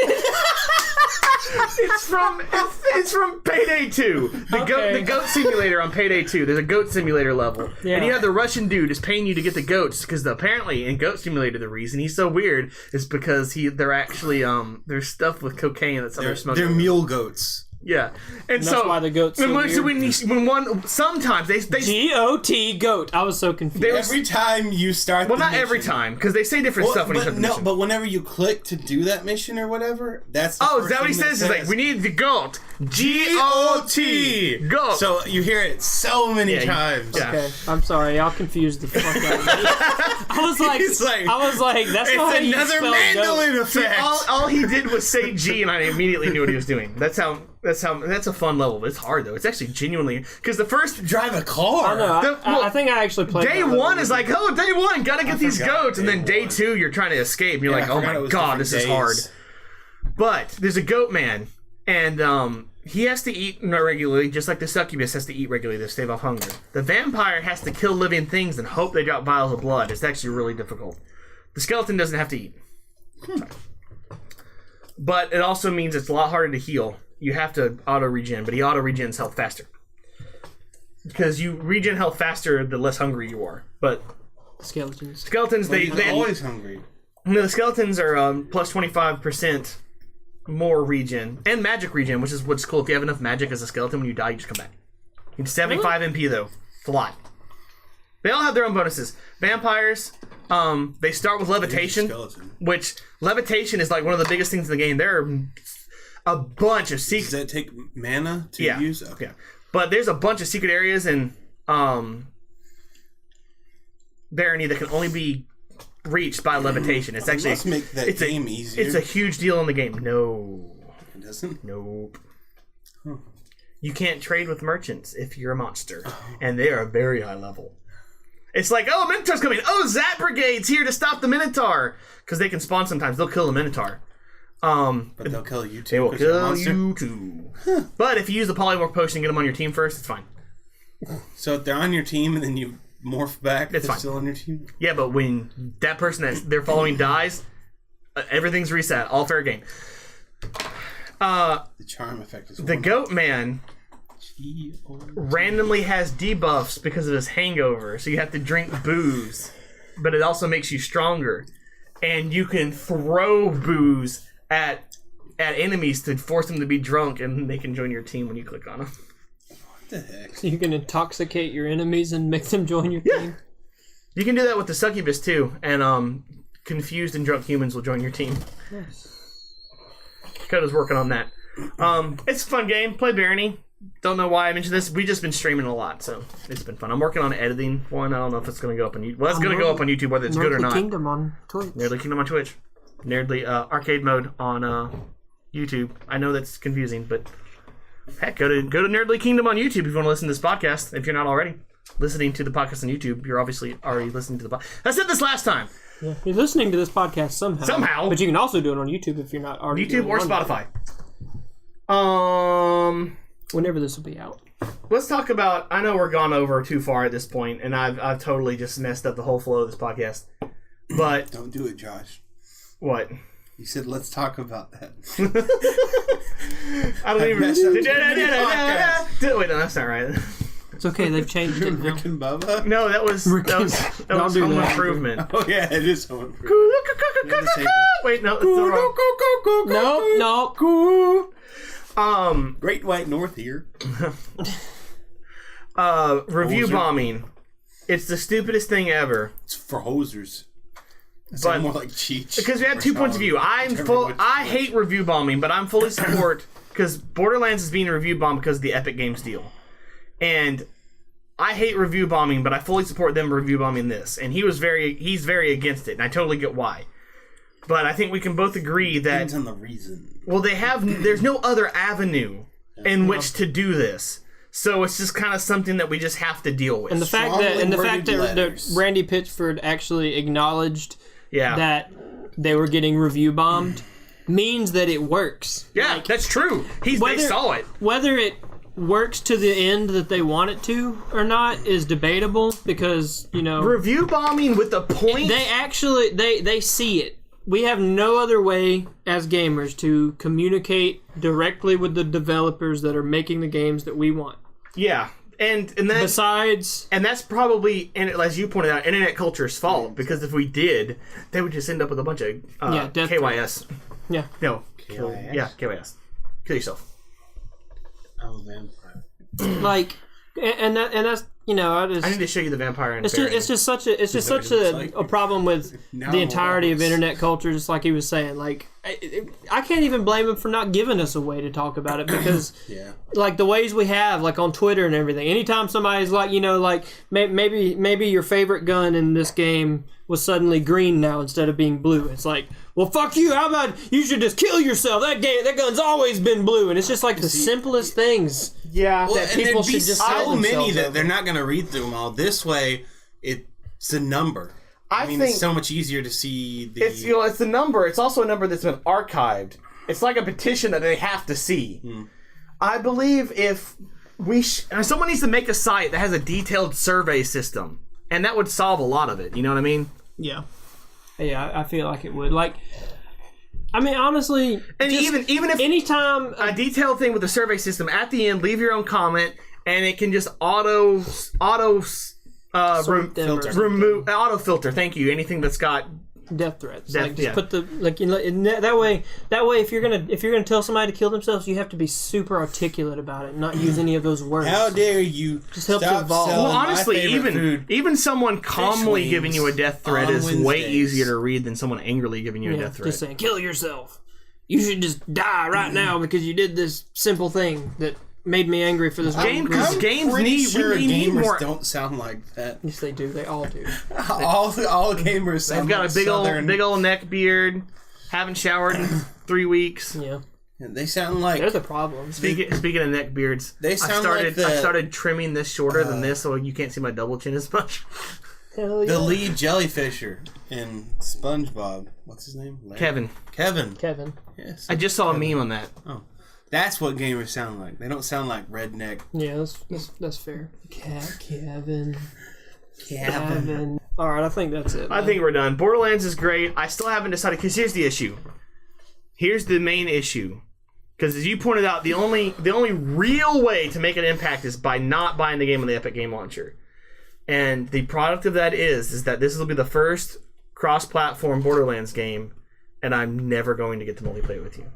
It's from Payday 2. The goat simulator on Payday 2. There's a goat simulator level. Yeah. And you have the Russian dude is paying you to get the goats because apparently in Goat Simulator the reason he's so weird is because they're actually there's stuff with cocaine that's under smoking. They're mule goats. Yeah. And That's so why the goat's so weird. sometimes they GOT goat. I was so confused. Every time you start well, the not mission, every time, because they say different stuff when you start the mission. But whenever you click to do that mission or whatever, that's the is that what he says? He's like, we need the goat. G-O-T. Goat. So you hear it so many times. Yeah. Okay, I'm sorry. Y'all confused the fuck out of me. I was like, that's not how you another spell mandolin goat. effect. All he did was say G, and I immediately knew what he was doing. That's a fun level. It's hard though. It's actually genuinely because the first Drive a car. I know. I think I actually played. Day one is like, day one, gotta get these goats, and then day two, you're trying to escape. And you're like, oh my god, this is hard. But there's a goat man, and he has to eat regularly, just like the succubus has to eat regularly to stave off hunger. The vampire has to kill living things and hope they drop vials of blood. It's actually really difficult. The skeleton doesn't have to eat. But it also means it's a lot harder to heal. You have to auto-regen, but he auto-regens health faster. Because you regen health faster the less hungry you are. But Skeletons, they're always hungry. No, the skeletons are plus 25% more regen. And magic regen, which is what's cool. If you have enough magic as a skeleton, when you die, you just come back. You need 75 MP, though. It's a lot. They all have their own bonuses. Vampires, they start with levitation, which levitation is like one of the biggest things in the game. There are a bunch of secret. Does that take mana to use? Okay. Yeah. But there's a bunch of secret areas in Barony that can only be reached by levitation. It's actually must make that game easier. It's a huge deal in the game. No, it doesn't. Nope. Huh. You can't trade with merchants if you're a monster, and they are a very high level. It's like, oh, a Minotaur's coming. Oh, Zap Brigade's here to stop the Minotaur because they can spawn sometimes. They'll kill the Minotaur. But they'll kill you too. They will kill you too. But if you use the polymorph potion and get them on your team first, it's fine. So if they're on your team and then you morph back, it's fine. Still on your team? Yeah, but when that person that they're following dies, everything's reset. All fair game. The charm effect is the goat man randomly has debuffs because of his hangover, so you have to drink booze, but it also makes you stronger. And you can throw booze at enemies to force them to be drunk, and they can join your team when you click on them. What the heck? So you can intoxicate your enemies and make them join your team? You can do that with the succubus too, and confused and drunk humans will join your team. Yes. Dakota's working on that. It's a fun game. Play Barony. Don't know why I mentioned this. We've just been streaming a lot, so it's been fun. I'm working on editing one. I don't know if it's going to go up on YouTube. Well, it's going to go up on YouTube whether it's good or not. Nerdly Kingdom on Twitch. Nerdly Kingdom on Twitch. Nerdly arcade mode on YouTube. I know that's confusing, but heck, go to Nerdly Kingdom on YouTube if you want to listen to this podcast. If you're not already listening to the podcast on YouTube, you're obviously already listening to the podcast. I said this last time. Yeah, you're listening to this podcast somehow. But you can also do it on YouTube if you're not already YouTube or Spotify. Whenever this will be out. Let's talk about. I know we're gone over too far at this point, and I've totally just messed up the whole flow of this podcast. But don't do it, Josh. What? You said let's talk about that. I don't even. Wait, no, that's not right. It's okay. They've changed it. Rick and Bubba? No, that was Home Improvement. Oh yeah, it is Home Improvement. Wait, no, it's the wrong. No. Great White North here. Review bombing. It's the stupidest thing ever. It's for hosers. It's but more like cheats. Because we have two points of view. I hate review bombing, but I'm fully support because Borderlands is being review bombed because of the Epic Games deal. And I hate review bombing, but I fully support them review bombing this. And he's very against it, and I totally get why. But I think we can both agree that depends on the reason. Well, there's no other avenue in which to do this. So it's just kind of something that we just have to deal with. And the fact that Randy Pitchford actually acknowledged that they were getting review bombed means that it works. Yeah, that's true. They saw it. Whether it works to the end that they want it to or not is debatable because, you know, Review bombing with the point. they actually they see it. We have no other way as gamers to communicate directly with the developers that are making the games that we want. Yeah. And then Besides, and that's probably, and as you pointed out, internet culture's fault, because if we did, they would just end up with a bunch of death KYS. yeah. No. KYS? Yeah, KYS. Kill yourself. Oh, vampire. Like, and that's, you know, I need to show you the vampire and it's just such a problem with Now the entirety of it's- internet culture, just like he was saying. Like, I can't even blame him for not giving us a way to talk about it because, Yeah. like, the ways we have, like, on Twitter and everything. Anytime somebody's like, you know, like, maybe your favorite gun in this game was suddenly green now instead of being blue. It's like, well, fuck you. How about you should just kill yourself? That gun's always been blue, and it's just like the simplest things. Yeah. Well, that and people there'd be should just so tell many themselves that over. they're not going to read through them all. This way, it's a number. I mean, think it's so much easier to see the. it's, you know, it's the number. It's also a number that's been archived. It's like a petition that they have to see. I believe if someone needs to make a site that has a detailed survey system, and that would solve a lot of it. You know what I mean? Yeah. Yeah, I feel like it would. Like, I mean, honestly, And even if anytime a detailed thing with the survey system at the end, leave your own comment, and it can just auto sort them or something. remove auto filter. Thank you. Anything that's got death threats, Death- like just yeah. put the like, you know, that way if you're gonna tell somebody to kill themselves, you have to be super articulate about it, and not use any of those words. How dare you? Just helps stop evolve. selling well, my honestly, favorite food. even someone calmly wings giving you a death threat on is way Wednesdays. easier to read than someone angrily giving you a Yeah, death threat. just saying, kill yourself. You should just die right now because you did this simple thing that made me angry for this Game- reason. because games pretty need- sure we need gamers more- don't sound like that. Yes, they do. They all do. all gamers sound They've got like a big Southern. old neck beard. Haven't showered in 3 weeks. Yeah, They sound like there's a problem. Speaking of neck beards, They sound I like the- started trimming this shorter than this, so you can't see my double chin as much. Hell yeah. the lead jellyfisher in SpongeBob. What's his name? Larry? Kevin, Kevin. Yes. I just saw a meme on that. Oh, that's what gamers sound like. They don't sound like redneck. Yeah, that's fair. Kevin. All right, I think that's it. I think we're done. Borderlands is great. I still haven't decided, because here's the issue. Here's the main issue. Because as you pointed out, the only real way to make an impact is by not buying the game on the Epic Game Launcher. And the product of that is that this will be the first cross-platform Borderlands game, and I'm never going to get to multiplayer with you.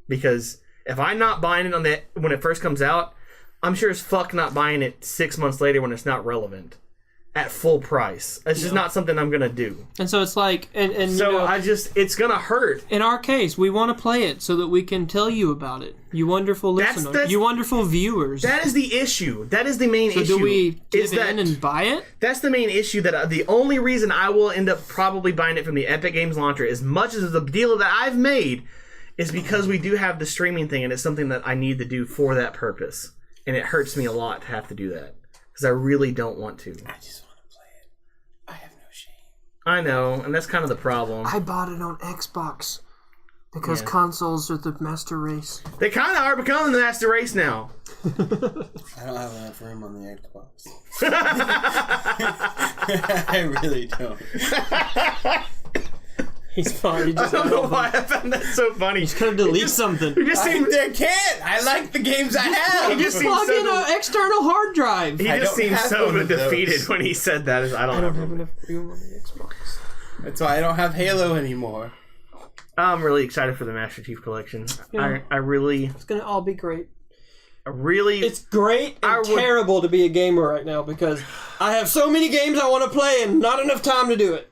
Because if I'm not buying it when it first comes out, I'm sure as fuck not buying it 6 months later when it's not relevant. At full price. It's just not something I'm gonna do. And so it's like, and So you know, it's gonna hurt. in our case, we want to play it so that we can tell you about it. You wonderful listeners, that's- you wonderful viewers. That is the issue. That is the main so issue. do we is give that in and buy it? that's the main issue? That the only reason I will end up probably buying it from the Epic Games Launcher, as much as the deal that I've made, is because we do have the streaming thing, and it's something that I need to do for that purpose, and it hurts me a lot to have to do that because I really don't want to. I just want to play it. I have no shame. I know, and that's kind of the problem. I bought it on Xbox because Yeah. consoles are the master race. They kind of are becoming the master race now. I don't have enough room on the Xbox. I really don't. He's fine. He I just don't know why I found that so funny. He's gonna delete something. He just seemed, I can't. I like the games I have. He just seems Plug so in an external hard drive. he I just don't seemed have so one of those. defeated when he said that. I don't have know. enough room on the Xbox. That's why I don't have Halo anymore. I'm really excited for the Master Chief Collection. Yeah. I really, It's gonna all be great. It's great I and would- terrible to be a gamer right now because I have so many games I want to play and not enough time to do it.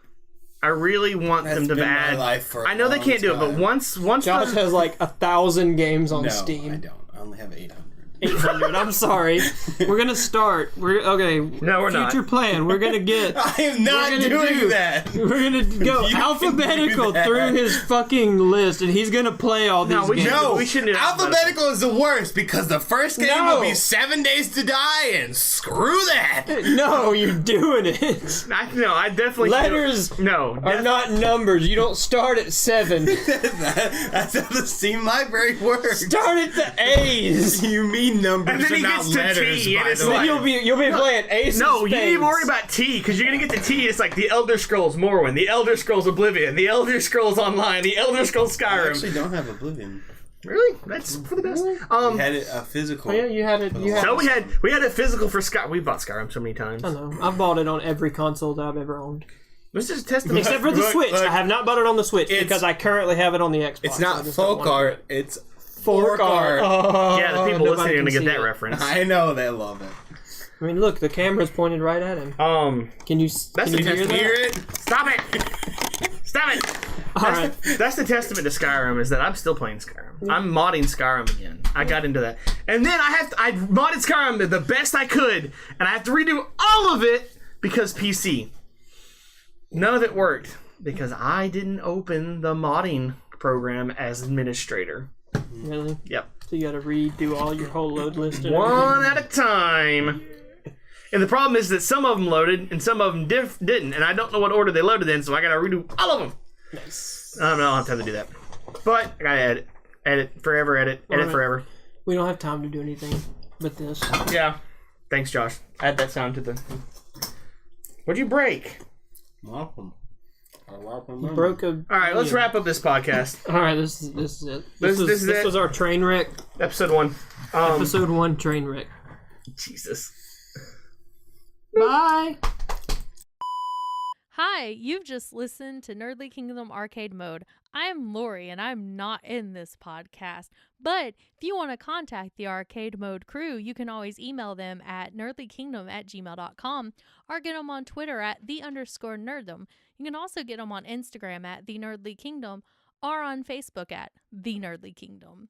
I really want That's them to been my add. life for a I know they long can't do it, but time. once Josh the- has like 1,000 games on No, Steam. I don't. I only have 800. 800. I'm sorry. We're gonna start. No, we're not. Future plan. We're gonna get. I am not We're gonna doing do- that. We're gonna go You can alphabetical do that. through his fucking list, and he's gonna play all these No, we games. No, We shouldn't do alphabetical is the worst because the first game No. will be 7 Days to Die, and screw that. No, you're doing it. I definitely Letters No, are not numbers. You don't start at 7. That's how the Steam library works. Start at the A's. You mean numbers And then are he not gets to letters, T, and by it's the way. like- You'll be playing Ace. No, of you need to Spades. worry about T, because you're going to get to T. It's like the Elder Scrolls Morrowind, the Elder Scrolls Oblivion, the Elder Scrolls Online, the Elder Scrolls I Skyrim. actually don't have Oblivion. Really? That's for the best. We had it a physical. Oh, yeah, you had it. You had So we had a physical for Sky. We bought Skyrim so many times. I know. I've bought it on every console that I've ever owned. Let's just test it. Except for the Look, Switch. look. I have not bought it on the Switch because I currently have it on the Xbox. It's so I not just don't folk want to. art. It's Fork art. Oh, Yeah, the people nobody listening are can going to get see that it. reference. I know they love it. I mean, look, the camera's pointed right at him. Can you? That's Can the you hear test. that? Hear it? Stop it! Stop it! All right. That's the testament to Skyrim, is that I'm still playing Skyrim. I'm modding Skyrim again. I got into that. And then I modded Skyrim the best I could, and I have to redo all of it because PC. None of it worked because I didn't open the modding program as administrator. Really? Yep. So you got to redo all your whole load list. And One everything? at a time. And the problem is that some of them loaded and some of them didn't, and I don't know what order they loaded in, so I gotta redo all of them. Nice. I don't have time to do that. But I gotta edit forever, edit Alright. forever. We don't have time to do anything but this. Yeah. Thanks, Josh. Add that sound to the. What'd you break? Welcome. Broke a. All right, let's wrap up this podcast. All right, this is it. This is it. was our train wreck. Episode 1. Episode 1 train wreck. Jesus. Bye. Hi, you've just listened to Nerdly Kingdom Arcade Mode. I'm Lori, and I'm not in this podcast. But if you want to contact the Arcade Mode crew, you can always email them at nerdlykingdom@gmail.com or get them on Twitter at @the_nerddom. You can also get them on Instagram at the Nerdly Kingdom or on Facebook at the Nerdly Kingdom.